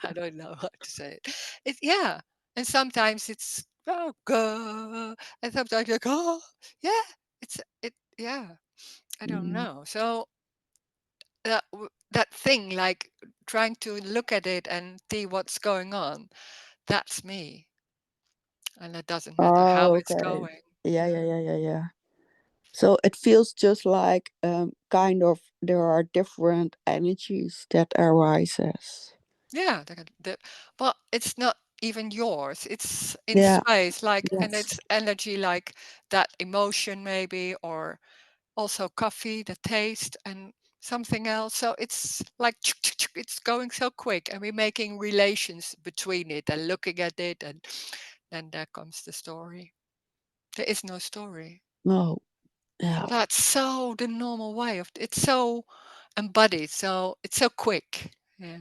Speaker 1: I don't know how to say it. Yeah. And sometimes it's, oh, God. And sometimes you're like, oh, yeah. Yeah. I don't
Speaker 4: Mm.
Speaker 1: know. So that thing, like trying to look at it and see what's going on, that's me. And it doesn't matter how
Speaker 4: Oh,
Speaker 1: it's
Speaker 4: okay.
Speaker 1: going.
Speaker 4: Yeah,
Speaker 1: Yeah.
Speaker 4: yeah, yeah, yeah, yeah. So it feels just like kind of there are different energies that arises.
Speaker 1: Yeah, but it's not even yours. It's in
Speaker 4: Yeah.
Speaker 1: space, like, and
Speaker 4: Yes.
Speaker 1: it's energy, like that emotion maybe, or also coffee, the taste, and something else. So it's like it's going so quick, and we're making relations between it and looking at it, and then there comes the story. There is no story.
Speaker 4: No. Yeah.
Speaker 1: That's so the normal way of it's so embodied, so it's so quick. Yeah.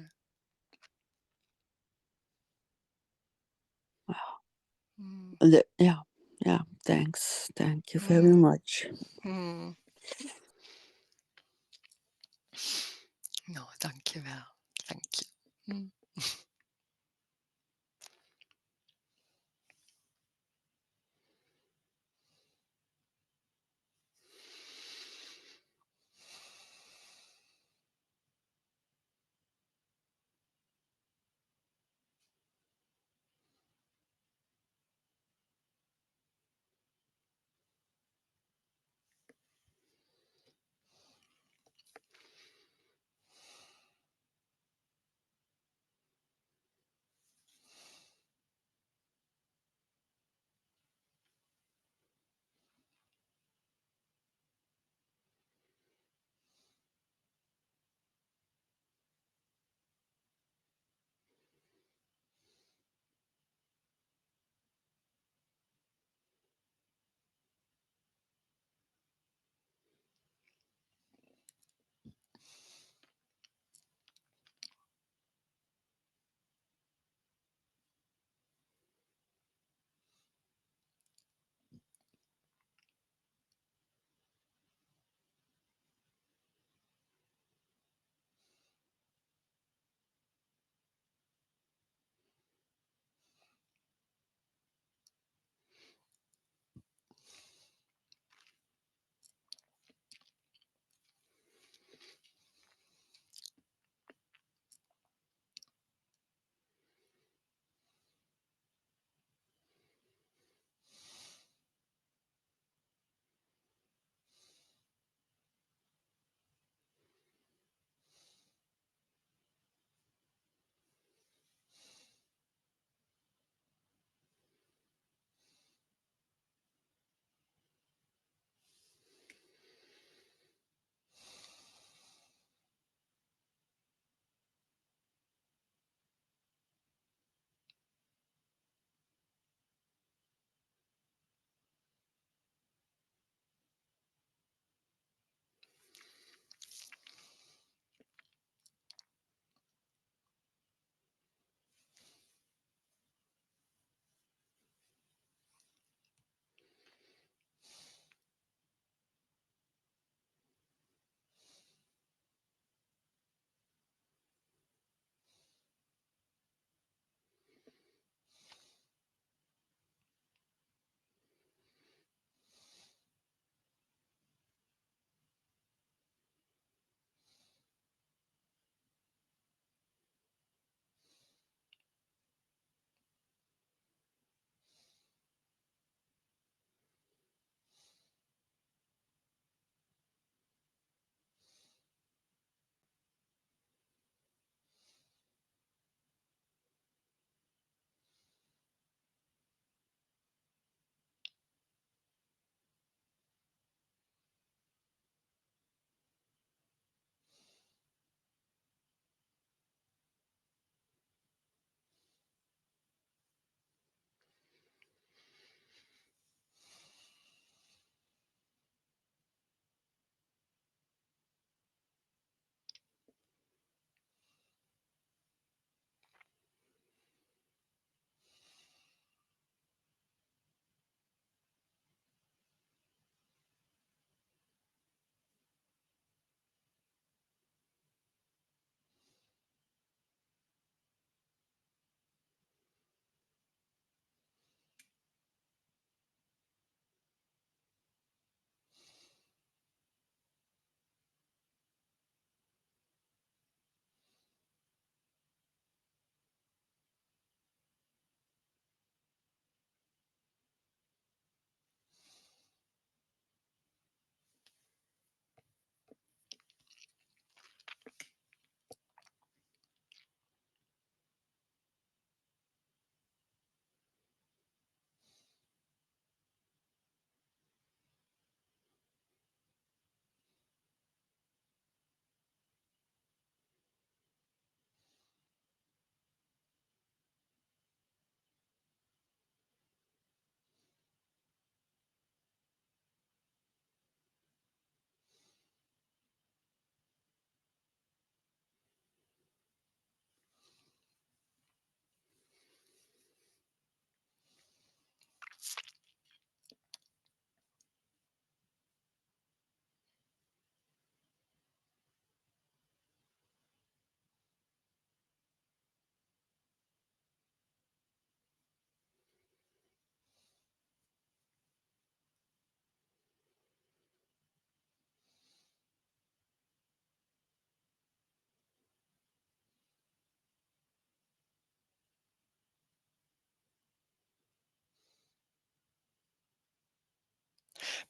Speaker 1: Mm.
Speaker 4: Yeah. Yeah. Thanks. Thank you very
Speaker 1: Mm.
Speaker 4: much.
Speaker 1: Mm. No, dankjewel. Thank you. Mm.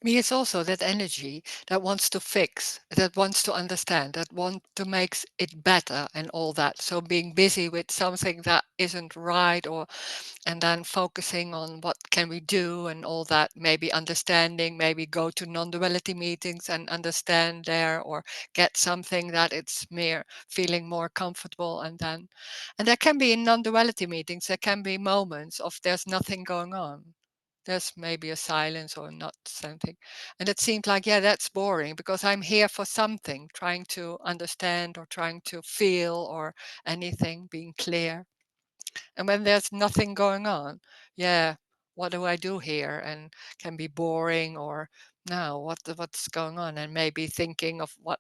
Speaker 1: Me is also that energy that wants to fix, that wants to understand, that wants to make it better and all that. So being busy with something that isn't right, or and then focusing on what can we do and all that, maybe understanding, maybe go to non-duality meetings and understand there, or get something that it's mere feeling more comfortable. And there can be in non-duality meetings, there can be moments of there's nothing going on. There's maybe a silence or not something. And it seemed like, yeah, that's boring because I'm here for something, trying to understand or trying to feel or anything, being clear. And when there's nothing going on, yeah, what do I do here? And can be boring, or no, what's going on? And maybe thinking of what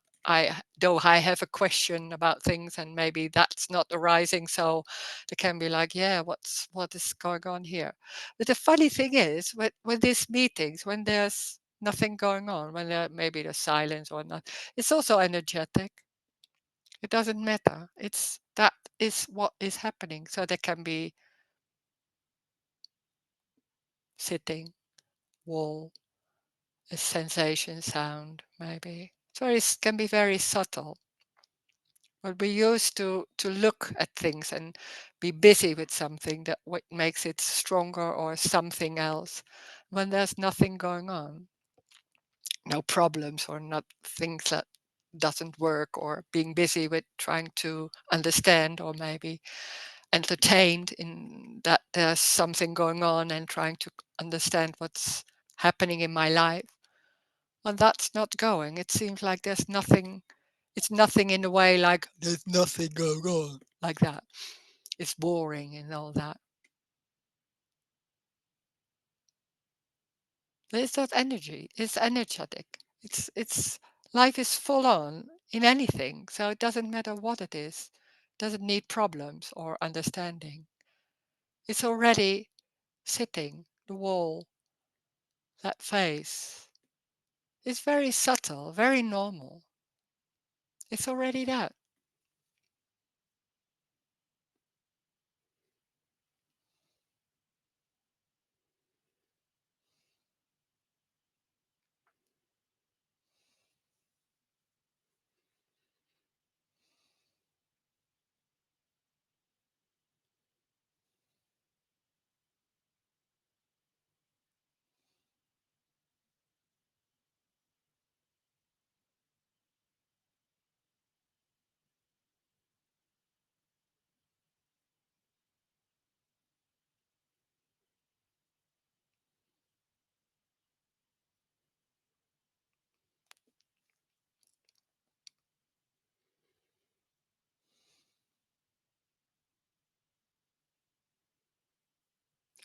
Speaker 1: though I have a question about things, and maybe that's not arising. So they can be like, yeah, what is going on here? But the funny thing is, with these meetings, when there's nothing going on, when maybe there's silence or not, it's also energetic. It doesn't matter. It's that is what is happening. So there can be sitting, wall, a sensation, sound, maybe. So it can be very subtle. But we used to look at things and be busy with something that what makes it stronger or something else. When there's nothing going on, no problems or not things that doesn't work, or being busy with trying to understand, or maybe entertained in that there's something going on and trying to understand what's happening in my life. And that's not going. It seems like there's nothing, it's nothing in a way like there's nothing going on like that. It's boring and all that. There's that energy. It's energetic. It's life is full on in anything. So it doesn't matter what it is. It doesn't need problems or understanding. It's already sitting, the wall, that face. It's very subtle, very normal. It's already that.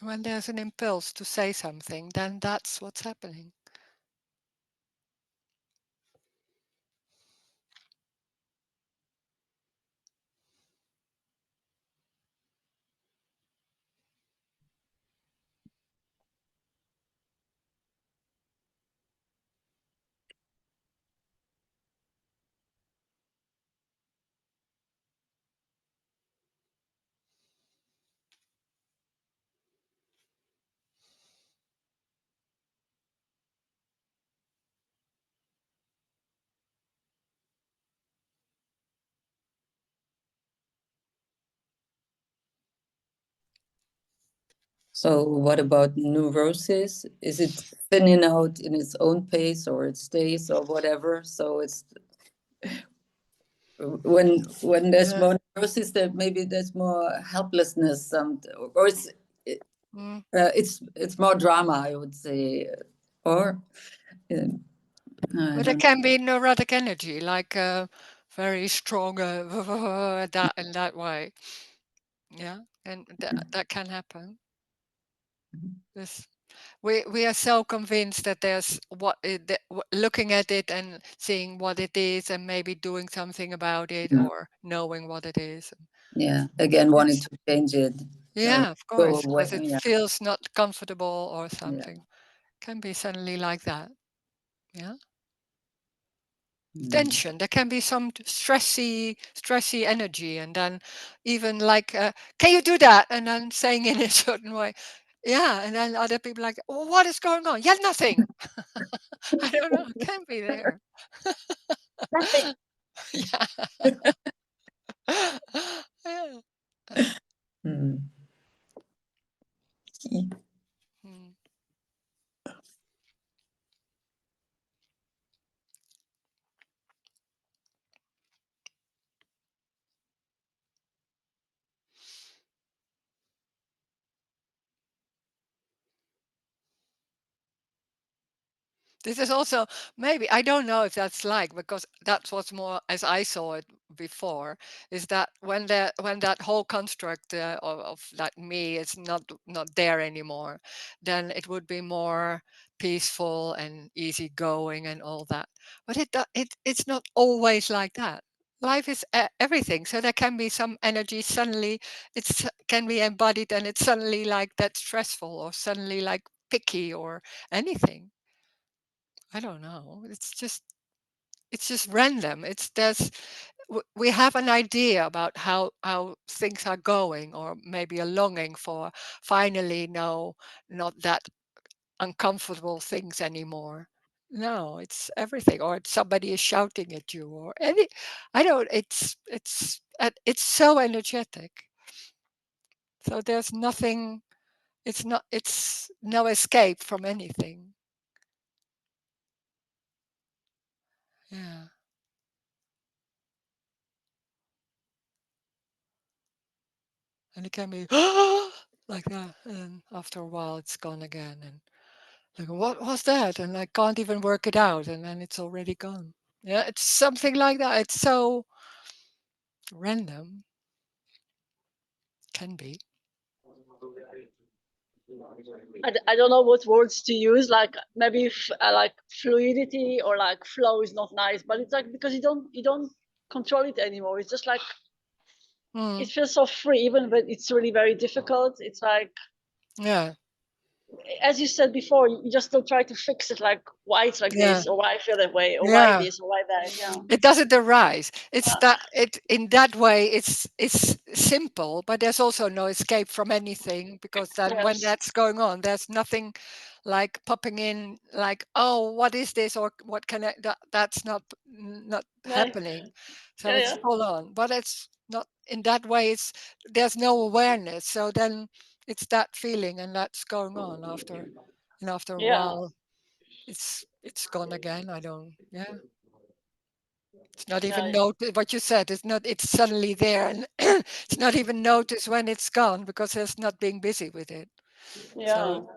Speaker 1: When there's an impulse to say something, then that's what's happening.
Speaker 3: So what about neurosis? Is it thinning out in its own pace, or it stays, or whatever? So it's when there's more neurosis, that maybe there's more helplessness, or
Speaker 1: Mm.
Speaker 3: it's more drama, I would say, or I
Speaker 1: But it
Speaker 3: don't.
Speaker 1: can be neurotic energy, like very strong, that in that way. Yeah, and that can happen. This, we are so convinced that there's looking at it and seeing what it is, and maybe doing something about it,
Speaker 3: Yeah,
Speaker 1: or knowing what it is.
Speaker 3: yeah. Again, wanting
Speaker 1: It's
Speaker 3: to change it.
Speaker 1: yeah, of
Speaker 3: Go
Speaker 1: course,
Speaker 3: away.
Speaker 1: because it
Speaker 3: Yeah,
Speaker 1: feels not comfortable or
Speaker 3: yeah.
Speaker 1: something. Can be suddenly like that. Yeah.
Speaker 3: Mm.
Speaker 1: Tension. There can be some stressy energy, and then even like, can you do that? And then saying in a certain way, Yeah, and then other people like, "Oh, what is going on?" Yeah, nothing. I don't know. It can be there.
Speaker 2: Nothing.
Speaker 1: Yeah. Yeah.
Speaker 3: Mm.
Speaker 1: Mm. This is also maybe I don't know if that's like because that's what's more as I saw it before is that when that whole construct of that me is not there anymore, then it would be more peaceful and easygoing and all that. But it's not always like that. Life is everything, so there can be some energy suddenly it's can be embodied and it's suddenly like that stressful or suddenly like picky or anything. I don't know. It's just random. It's there's we have an idea about how things are going, or maybe a longing for finally no, not that uncomfortable things anymore. No, it's everything, or somebody is shouting at you, or any. I don't. It's so energetic. So there's nothing. It's not. It's no escape from anything. Yeah. And it can be like that, and after a while it's gone again, and like what was that, and I can't even work it out, and then it's already gone. Yeah, it's something like that. It's so random. Can be.
Speaker 2: I don't know what words to use. Like maybe like fluidity or like flow is not nice, but it's like because you don't control it anymore. It's just like it
Speaker 1: Mm,
Speaker 2: feels so free, even when it's really very difficult. It's like
Speaker 1: yeah,
Speaker 2: as you said before, you just don't try to fix it. Like why it's like
Speaker 1: yeah,
Speaker 2: this, or why I feel that way, or why
Speaker 1: yeah.
Speaker 2: this, or why that. Yeah.
Speaker 1: It doesn't arise. It's that it in that way it's simple, but there's also no escape from anything because then when
Speaker 2: Yes.
Speaker 1: that's going on, there's nothing like popping in like, oh, what is this or what can I that's not
Speaker 2: Yeah.
Speaker 1: happening. So
Speaker 2: Yeah.
Speaker 1: it's
Speaker 2: Yeah.
Speaker 1: full on. But it's not in that way it's there's no awareness. So then it's that feeling and that's going on after and after a
Speaker 2: Yeah.
Speaker 1: while it's gone again. I don't yeah. It's not even
Speaker 2: Yeah.
Speaker 1: noticed what you said. It's not. It's suddenly there, and it's not even noticed when it's gone because there's not being busy with it.
Speaker 2: Yeah.
Speaker 1: So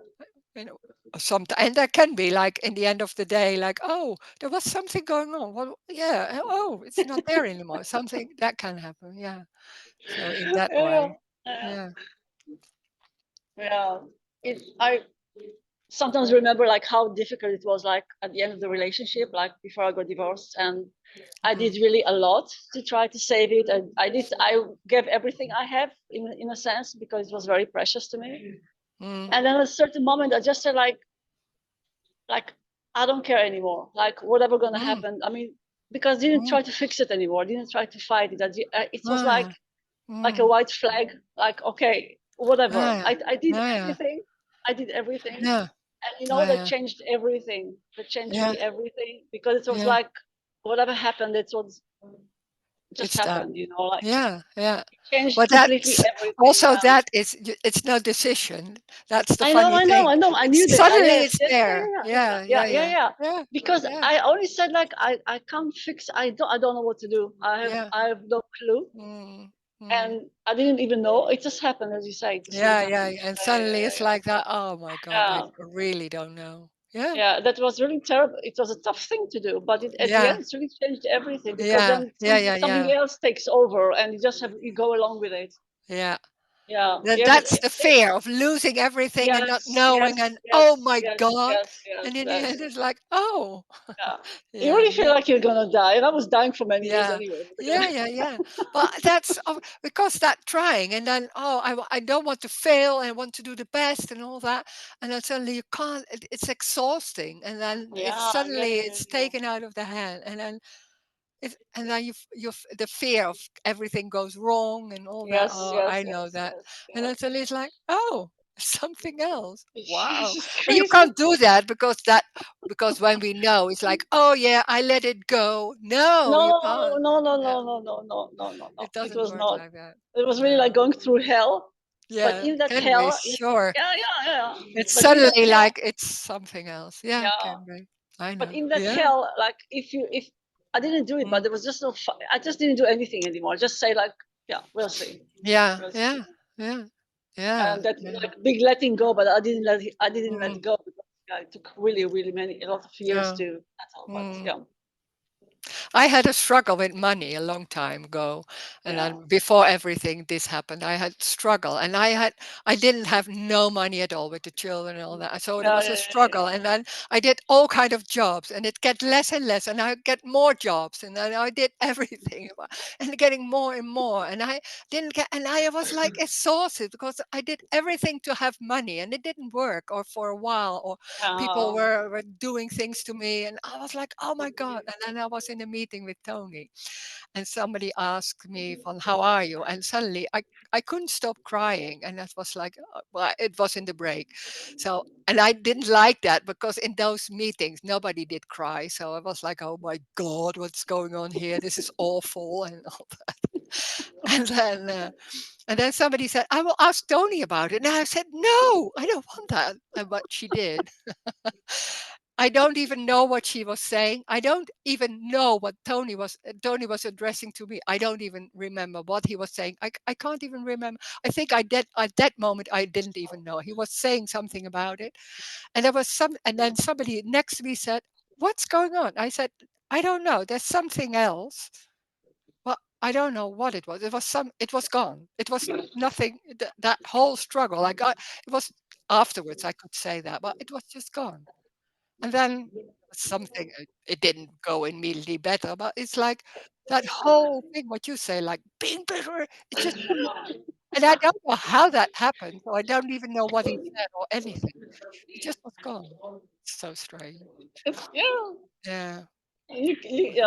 Speaker 1: you know, sometimes and that can be like in the end of the day, like oh, there was something going on. Well, yeah. Oh, it's not there anymore. Something that can happen. Yeah. So in that
Speaker 2: Yeah.
Speaker 1: way,
Speaker 2: Yeah.
Speaker 1: yeah.
Speaker 2: Yeah. I sometimes remember like how difficult it was like at the end of the relationship, like before I got divorced, and I did
Speaker 1: Mm,
Speaker 2: really a lot to try to save it, and I gave everything I have in a sense because it was very precious to me.
Speaker 1: mm,
Speaker 2: And then at a certain moment I just said like I don't care anymore, like whatever gonna
Speaker 1: mm,
Speaker 2: happen. I mean, because I didn't
Speaker 1: mm.
Speaker 2: try to fix it anymore, I didn't try to fight it. It was
Speaker 1: Ah, yeah.
Speaker 2: like a
Speaker 1: Mm,
Speaker 2: white flag, like okay, whatever.
Speaker 1: ah, yeah.
Speaker 2: I did
Speaker 1: Ah, yeah.
Speaker 2: everything. I did everything.
Speaker 1: Yeah.
Speaker 2: And
Speaker 1: Ah,
Speaker 2: that
Speaker 1: yeah.
Speaker 2: changed everything. That changed
Speaker 1: Yeah.
Speaker 2: really everything because it was
Speaker 1: Yeah.
Speaker 2: like whatever happened, it was just
Speaker 1: It's that.
Speaker 2: happened, like
Speaker 1: Yeah. Yeah.
Speaker 2: it changed
Speaker 1: But
Speaker 2: completely
Speaker 1: that's
Speaker 2: everything.
Speaker 1: also
Speaker 2: Yeah.
Speaker 1: that is it's no decision. That's the
Speaker 2: I know,
Speaker 1: funny
Speaker 2: I know,
Speaker 1: thing.
Speaker 2: I know. I knew
Speaker 1: It's
Speaker 2: that.
Speaker 1: suddenly
Speaker 2: Yes,
Speaker 1: it's
Speaker 2: yes, yeah,
Speaker 1: there.
Speaker 2: yeah, yeah,
Speaker 1: Yeah,
Speaker 2: yeah,
Speaker 1: yeah,
Speaker 2: yeah, yeah,
Speaker 1: yeah.
Speaker 2: yeah.
Speaker 1: Yeah,
Speaker 2: Because
Speaker 1: yeah,
Speaker 2: I always said like I can't fix. I don't know what to do.
Speaker 1: yeah.
Speaker 2: I have no clue,
Speaker 1: Mm, mm.
Speaker 2: and I didn't even know. It just happened, as you say. It just really
Speaker 1: Yeah, yeah.
Speaker 2: happened.
Speaker 1: And
Speaker 2: Yeah,
Speaker 1: suddenly it's
Speaker 2: yeah,
Speaker 1: like that. Oh my God, I
Speaker 2: yeah.
Speaker 1: really don't know. Yeah,
Speaker 2: Yeah, that was really terrible. It was a tough thing to do, but at the
Speaker 1: yeah,
Speaker 2: end, it's really changed everything because
Speaker 1: yeah,
Speaker 2: then
Speaker 1: yeah, yeah,
Speaker 2: something
Speaker 1: yeah,
Speaker 2: else takes over, and you go along with it.
Speaker 1: yeah.
Speaker 2: Yeah,
Speaker 1: That's the fear of losing everything and not
Speaker 2: yes,
Speaker 1: knowing,
Speaker 2: yes,
Speaker 1: and oh
Speaker 2: yes,
Speaker 1: my
Speaker 2: yes,
Speaker 1: God.
Speaker 2: yes, yes,
Speaker 1: And in the end,
Speaker 2: yes.
Speaker 1: it's like, oh,
Speaker 2: Yeah, you
Speaker 1: yeah,
Speaker 2: really feel
Speaker 1: yeah.
Speaker 2: like you're gonna die, and I was dying for many years
Speaker 1: Yeah.
Speaker 2: anyway.
Speaker 1: Yeah, yeah, yeah. But that's because that trying and then, oh, I don't want to fail. I want to do the best and all that. And then suddenly you can't, it's exhausting. And then it's
Speaker 2: Yeah, yeah,
Speaker 1: suddenly
Speaker 2: yeah,
Speaker 1: it's
Speaker 2: yeah.
Speaker 1: taken out of the hand. And then the fear of everything goes wrong and all that.
Speaker 2: Yes,
Speaker 1: Oh, I
Speaker 2: yes,
Speaker 1: know
Speaker 2: yes,
Speaker 1: that.
Speaker 2: yes,
Speaker 1: And then
Speaker 2: yes.
Speaker 1: suddenly it's like, oh. something else. Wow.
Speaker 2: It's
Speaker 1: And you
Speaker 2: crazy.
Speaker 1: can't do that because when we know, it's like, oh yeah, I let it go. No, you
Speaker 2: No,
Speaker 1: can't.
Speaker 2: no, no,
Speaker 1: Yeah,
Speaker 2: no, no, no, no, no, no, no.
Speaker 1: it
Speaker 2: It
Speaker 1: doesn't
Speaker 2: was
Speaker 1: work
Speaker 2: not.
Speaker 1: like that.
Speaker 2: It was really
Speaker 1: No.
Speaker 2: like going through hell. But
Speaker 1: Yeah,
Speaker 2: in that
Speaker 1: can be,
Speaker 2: hell,
Speaker 1: sure.
Speaker 2: yeah, yeah, yeah.
Speaker 1: It's
Speaker 2: But in that
Speaker 1: suddenly
Speaker 2: hell,
Speaker 1: like it's something else. Yeah,
Speaker 2: yeah.
Speaker 1: can be. I
Speaker 2: But
Speaker 1: know.
Speaker 2: in that
Speaker 1: Yeah.
Speaker 2: hell, like if I didn't do it, but
Speaker 1: Mm.
Speaker 2: there was just no. I just didn't do anything anymore. Just say like, yeah, we'll see,
Speaker 1: Yeah,
Speaker 2: we'll see.
Speaker 1: yeah, yeah, yeah,
Speaker 2: And that
Speaker 1: yeah.
Speaker 2: like big letting go, but I didn't let
Speaker 1: Mm,
Speaker 2: go because yeah, it took really, really a lot of years
Speaker 1: yeah.
Speaker 2: to settle. But
Speaker 1: Mm.
Speaker 2: yeah,
Speaker 1: I had a struggle with money a long time ago, and
Speaker 2: yeah,
Speaker 1: then before everything this happened, I had struggle, and I didn't have no money at all with the children and all that. So there
Speaker 2: yeah,
Speaker 1: was
Speaker 2: yeah,
Speaker 1: a
Speaker 2: yeah,
Speaker 1: struggle, and then I did all kind of jobs, and it get less and less, and I get more jobs, and then I did everything, and getting more and more, and I didn't get, and I was like exhausted because I did everything to have money, and it didn't work, or for a while, or people
Speaker 2: yeah.
Speaker 1: were doing things to me, and I was like, oh my god. And then I was in a meeting with Tony, and somebody asked me from how are you, and suddenly I couldn't stop crying, and that was like, well, it was in the break. So, and I didn't like that because in those meetings nobody did cry, so I was like, oh my god, what's going on here, this is awful, and all that. And then somebody said, I will ask Tony about it. And I said, no, I don't want that. And but she did. I don't even know what she was saying. I don't even know what Tony was addressing to me. I don't even remember what he was saying. I can't even remember. I think I did at that moment I didn't even know. He was saying something about it. And there was and then somebody next to me said, what's going on? I said, I don't know. There's something else. Well, I don't know what it was. It was gone. It was nothing. That whole struggle. It was afterwards I could say that, but it was just gone. And then something, it didn't go immediately better, but it's like that whole thing, what you say, like being bitter, it just didn't, and I don't know how that happened. So I don't even know what he said or anything. It just was gone. It's so strange.
Speaker 2: Yeah.
Speaker 1: Yeah.
Speaker 2: Yeah,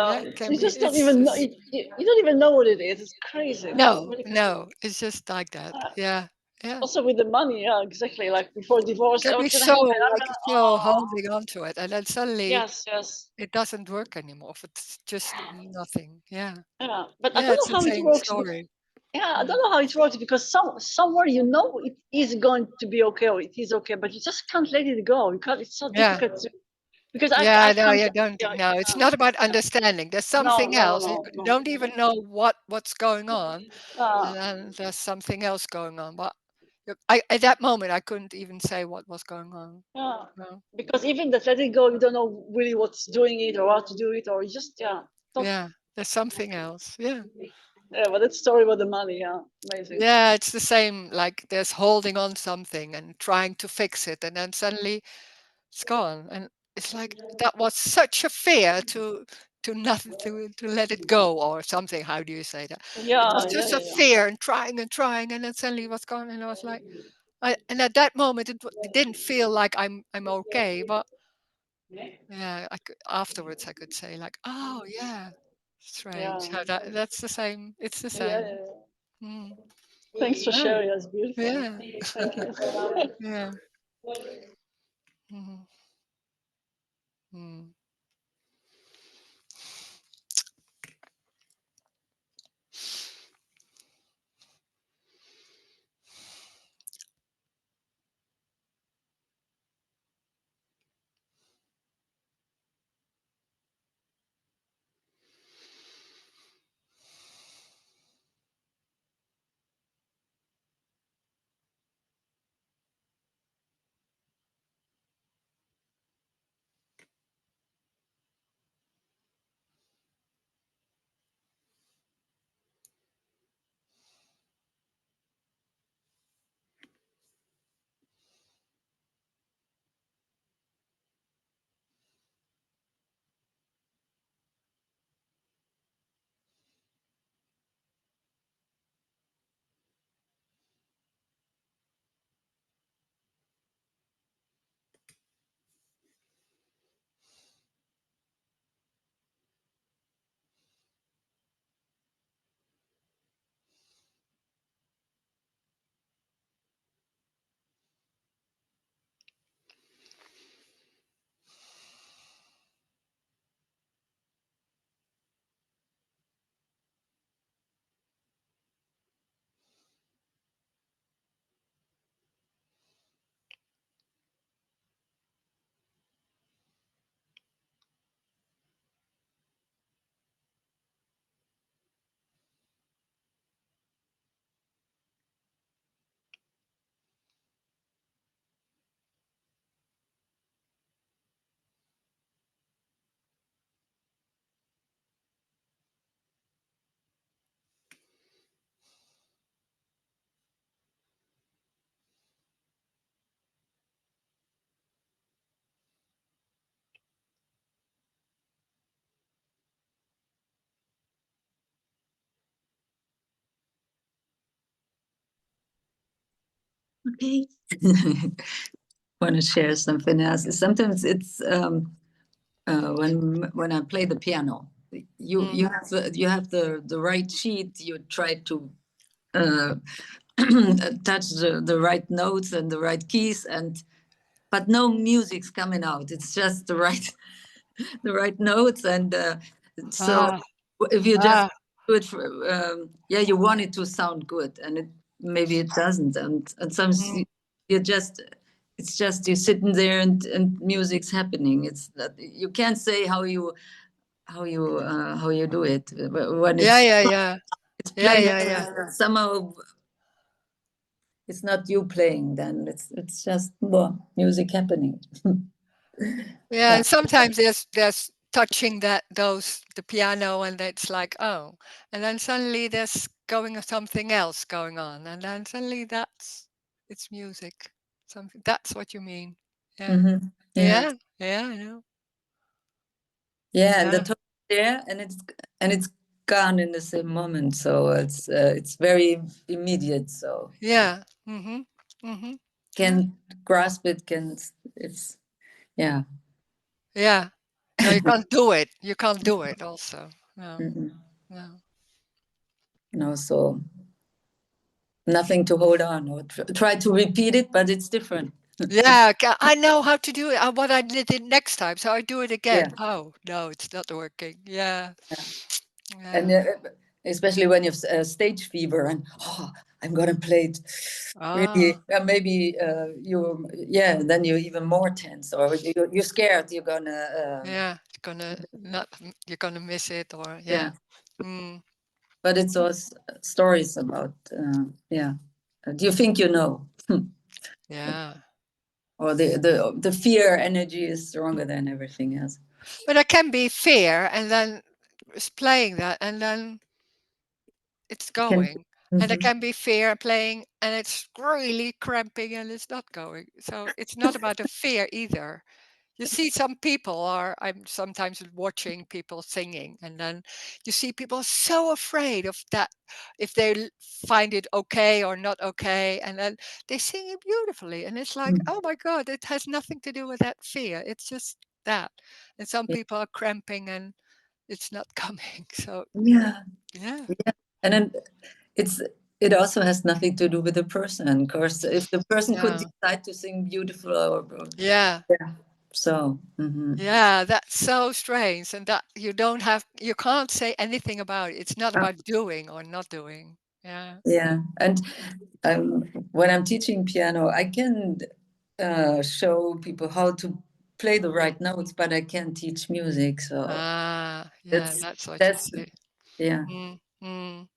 Speaker 1: Yeah, it can
Speaker 2: you
Speaker 1: be.
Speaker 2: just don't
Speaker 1: It's
Speaker 2: even know.
Speaker 1: just,
Speaker 2: You don't even know what it is. It's crazy.
Speaker 1: no,
Speaker 2: Really crazy.
Speaker 1: no, it's just like that.
Speaker 2: Uh,
Speaker 1: Yeah. Yeah.
Speaker 2: Also with the money, yeah, exactly. Like before
Speaker 1: It
Speaker 2: divorce,
Speaker 1: can
Speaker 2: oh,
Speaker 1: be
Speaker 2: what's gonna
Speaker 1: so,
Speaker 2: happen? I'm
Speaker 1: like,
Speaker 2: gonna.
Speaker 1: so
Speaker 2: Oh,
Speaker 1: holding on to it. And then suddenly
Speaker 2: yes, yes.
Speaker 1: it doesn't work anymore. It's just nothing. Yeah.
Speaker 2: Yeah, but I
Speaker 1: Yeah,
Speaker 2: don't
Speaker 1: it's
Speaker 2: know
Speaker 1: the
Speaker 2: how it
Speaker 1: same
Speaker 2: works.
Speaker 1: story.
Speaker 2: Yeah, I don't
Speaker 1: Mm.
Speaker 2: know how it works because somewhere you know it is going to be okay or it is okay, but you just can't let it go because it's so
Speaker 1: Yeah.
Speaker 2: difficult to. Because I
Speaker 1: Yeah, no,
Speaker 2: can't.
Speaker 1: you don't.
Speaker 2: Yeah,
Speaker 1: No, it's not about understanding. There's
Speaker 2: no,
Speaker 1: something
Speaker 2: no, no,
Speaker 1: else. You
Speaker 2: no, no.
Speaker 1: don't even know what's going on,
Speaker 2: Uh,
Speaker 1: and then there's something else going on. But I at that moment I couldn't even say what was going on.
Speaker 2: yeah,
Speaker 1: No.
Speaker 2: because even that letting go, you don't know really what's doing it or how to do it, or you just yeah. Don't,
Speaker 1: Yeah, there's something else. Yeah.
Speaker 2: yeah, but that story about the money, yeah, amazing.
Speaker 1: Yeah, it's the same. Like there's holding on something and trying to fix it, and then suddenly it's gone. And it's like that was such a fear to nothing to let it go or something. How do you say that? It was
Speaker 2: Yeah, yeah,
Speaker 1: just a
Speaker 2: yeah, yeah.
Speaker 1: fear and trying, and then suddenly it was gone. And I was like, and at that moment it didn't feel like I'm okay, but yeah, afterwards I could say like, oh yeah, strange
Speaker 2: Yeah,
Speaker 1: how that's the same. It's the
Speaker 2: yeah,
Speaker 1: same.
Speaker 2: yeah.
Speaker 1: Mm.
Speaker 2: Thanks for
Speaker 1: Oh,
Speaker 2: sharing. That's beautiful.
Speaker 1: yeah,
Speaker 2: Thank you.
Speaker 1: yeah. Mhm. Mm.
Speaker 3: Okay. Want to share something else? Sometimes it's when I play the piano, you have the right sheet. You try to uh, touch the right notes and the right keys, and but no music's coming out. It's just the right the right notes, and so
Speaker 1: Ah,
Speaker 3: if you just
Speaker 1: ah,
Speaker 3: do it for, yeah, you want it to sound good, and maybe it doesn't, and some
Speaker 1: mm,
Speaker 3: you just it's just you sitting there and music's happening. It's not, you can't say how you do it when
Speaker 1: yeah, yeah, yeah,
Speaker 3: it's
Speaker 1: yeah,
Speaker 3: playing
Speaker 1: yeah, yeah.
Speaker 3: somehow it's not you playing, then it's just well, music happening.
Speaker 1: Yeah,
Speaker 3: Yeah.
Speaker 1: and sometimes there's touching the piano, and it's like, oh, and then suddenly there's going something else going on, and then suddenly it's music. Something that's what you mean. Yeah,
Speaker 3: Yeah,
Speaker 1: yeah, yeah, I know.
Speaker 3: yeah, and the
Speaker 1: Yeah,
Speaker 3: tone is there, and it's gone in the same moment, so it's very immediate, so
Speaker 1: yeah. Mm-hmm. Mm-hmm. Yeah,
Speaker 3: can grasp it, can it's yeah.
Speaker 1: yeah. No, you can't do it. You can't do it. Also, no,
Speaker 3: Mm-mm.
Speaker 1: no.
Speaker 3: No, so nothing to hold on or try to repeat it, but it's different.
Speaker 1: Yeah, I know how to do it. What I did it next time, so I do it again.
Speaker 3: Yeah,
Speaker 1: Oh no, it's not working. Yeah,
Speaker 3: yeah. And
Speaker 1: yeah.
Speaker 3: especially when you have stage fever and oh, I'm gonna play it really,
Speaker 1: Ah,
Speaker 3: maybe you yeah, then you're even more tense, or you're scared you're gonna
Speaker 1: yeah. You're gonna miss it, or
Speaker 3: yeah.
Speaker 1: yeah. Mm,
Speaker 3: But it's also stories about yeah. Do you think you know?
Speaker 1: yeah.
Speaker 3: Or the fear energy is stronger than everything else.
Speaker 1: But it can be fear, and then it's playing that, and then it's
Speaker 3: Can
Speaker 1: going. And it
Speaker 3: Mhm.
Speaker 1: can be fear playing, and it's really cramping, and it's not going. So it's not about the fear either. You see some people are I'm sometimes watching people singing, and then you see people so afraid of that, if they find it okay or not okay, and then they sing it beautifully, and it's like,
Speaker 3: Mm.
Speaker 1: oh my god, it has nothing to do with that fear, it's just that. And some
Speaker 3: Yeah.
Speaker 1: people are cramping, and it's not coming. So
Speaker 3: Yeah.
Speaker 1: yeah,
Speaker 3: Yeah. And then it's it also has nothing to do with the person. Of course, if the person could
Speaker 1: yeah,
Speaker 3: decide to sing beautiful or
Speaker 1: yeah,
Speaker 3: yeah. So
Speaker 1: yeah, that's so strange, and that you can't say anything about it. It's not
Speaker 3: uh,
Speaker 1: about doing or not doing. Yeah.
Speaker 3: yeah. And when I'm teaching piano, I can show people how to play the right notes, but I can't teach music. So
Speaker 1: Ah, yeah,
Speaker 3: that's
Speaker 1: that's what you
Speaker 3: that's
Speaker 1: say.
Speaker 3: yeah,
Speaker 1: Mm, mm.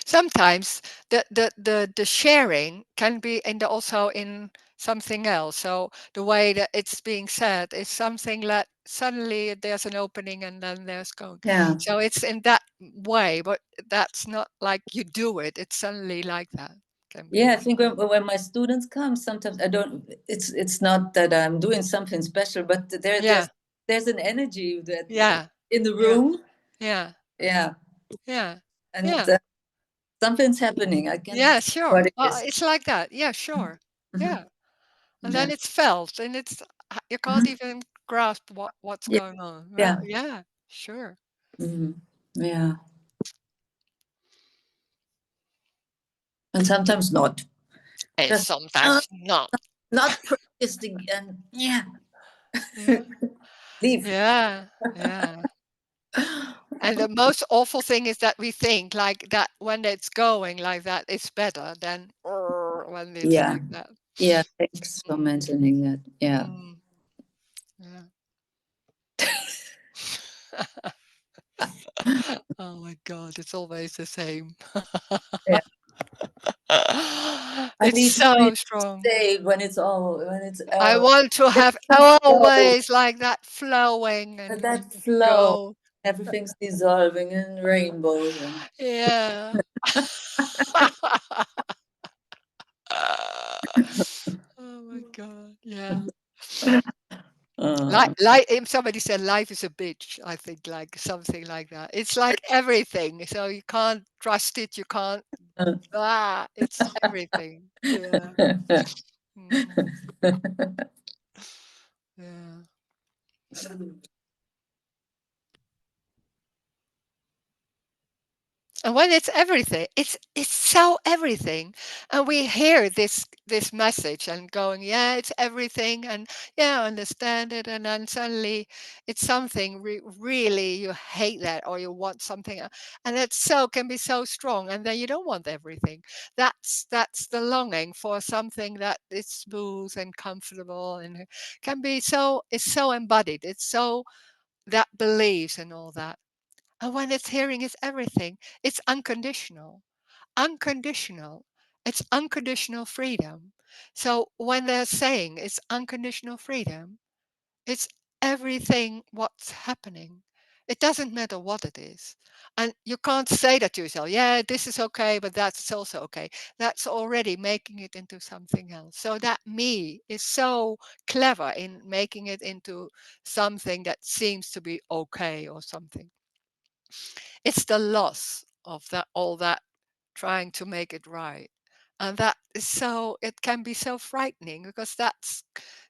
Speaker 1: Sometimes the sharing can be also in something else. So the way that it's being said is something that suddenly there's an opening, and then there's going.
Speaker 3: yeah.
Speaker 1: So it's in that way, but that's not like you do it. It's suddenly like that. Can
Speaker 3: Yeah,
Speaker 1: be.
Speaker 3: I think when my students come, sometimes I don't. It's not that I'm doing something special, but
Speaker 1: Yeah,
Speaker 3: there's an energy that
Speaker 1: yeah,
Speaker 3: in the
Speaker 1: yeah,
Speaker 3: room.
Speaker 1: yeah,
Speaker 3: Yeah,
Speaker 1: yeah,
Speaker 3: and
Speaker 1: yeah.
Speaker 3: something's happening. I can't
Speaker 1: Yeah,
Speaker 3: say what
Speaker 1: sure.
Speaker 3: it is.
Speaker 1: It's like that. Yeah, sure.
Speaker 3: Mhm.
Speaker 1: Yeah. And then
Speaker 3: Yeah,
Speaker 1: it's felt, and you can't
Speaker 3: Mhm.
Speaker 1: even grasp what's
Speaker 3: Yeah,
Speaker 1: going on.
Speaker 3: yeah,
Speaker 1: Well, yeah, sure.
Speaker 3: yeah, and sometimes not.
Speaker 1: And
Speaker 3: Just uh,
Speaker 1: sometimes not.
Speaker 3: not practicing, and yeah,
Speaker 1: Yeah.
Speaker 3: leave.
Speaker 1: Yeah. Yeah. And the most awful thing is that we think like that when it's going like that, it's better than when it's
Speaker 3: Yeah,
Speaker 1: like that.
Speaker 3: yeah. Thanks for
Speaker 1: Mm,
Speaker 3: mentioning that. Yeah,
Speaker 1: mm, yeah. Oh my God, it's always the same.
Speaker 3: yeah. I
Speaker 1: It's
Speaker 3: need to
Speaker 1: so strong.
Speaker 3: stay when it's all when it's
Speaker 1: I want to have
Speaker 3: flow,
Speaker 1: always like that flowing and
Speaker 3: that flow,
Speaker 1: go.
Speaker 3: everything's dissolving in rainbows and
Speaker 1: Yeah. Oh my God. Yeah.
Speaker 3: uh,
Speaker 1: If somebody said life is a bitch, I think like something like that. It's like everything. So you can't trust it. You can't It's everything. Yeah. Mm, yeah. And when it's everything, it's so everything, and we hear this message and going, yeah, it's everything, and yeah, I understand it, and then suddenly it's something really you hate that, or you want something, and it so can be so strong, and then you don't want everything. That's the longing for something that is smooth and comfortable, and can be so, it's so embodied, it's so that believes and all that. And when it's hearing is everything, it's unconditional. Unconditional. It's unconditional freedom. So when they're saying it's unconditional freedom, it's everything what's happening. It doesn't matter what it is. And you can't say that to yourself, yeah, this is okay, but that's also okay. That's already making it into something else. So that me is so clever in making it into something that seems to be okay or something. It's the loss of that, all that trying to make it right. And that is so, it can be so frightening, because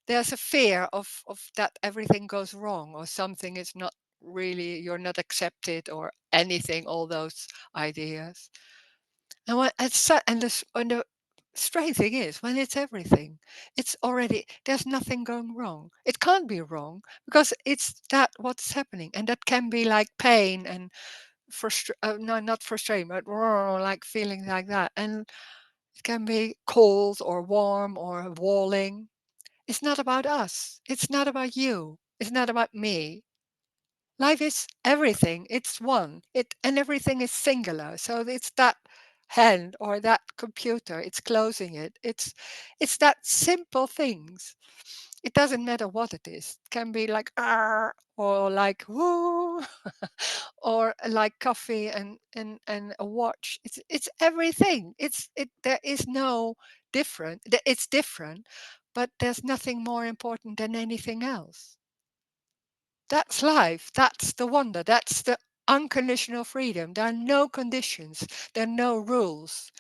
Speaker 1: there's a fear of that everything goes wrong, or something is not really, you're not accepted or anything, all those ideas. And when and the strange thing is, when it's everything, it's already, there's nothing going wrong. It can't be wrong, because it's that what's happening, and that can be like pain and no, not frustrating, but like feeling like that. And it can be cold or warm or walling. It's not about us. It's not about you. It's not about me. Life is everything. It's one. And everything is singular. So it's that hand or that computer. It's closing it. It's that simple things. It doesn't matter what it is. It can be like ah, or like woo, or like coffee and a watch. It's everything. There is no different. It's different, but there's nothing more important than anything else. That's life. That's the wonder. That's the unconditional freedom. There are no conditions. There are no rules.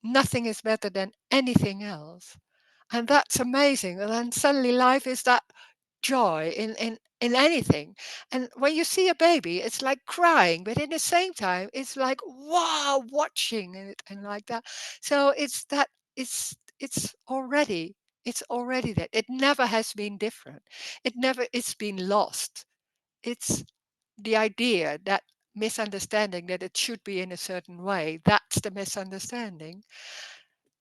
Speaker 1: Nothing is better than anything else. And that's amazing. And then suddenly life is that joy in anything. And when you see a baby, it's like crying, but in the same time, it's like, wow, watching it and like that. So it's already, it's already that. It never has been different. It's been lost. It's the idea, that misunderstanding that it should be in a certain way. That's the misunderstanding,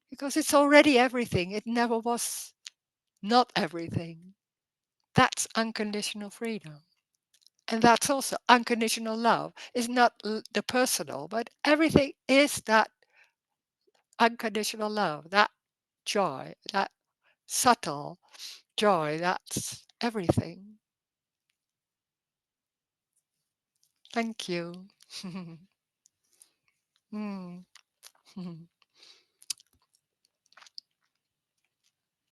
Speaker 1: because it's already everything. It never was not everything. That's unconditional freedom. And that's also unconditional love. It's not the personal, but everything is that unconditional love, that joy, that subtle joy. That's everything. Thank you. Mm.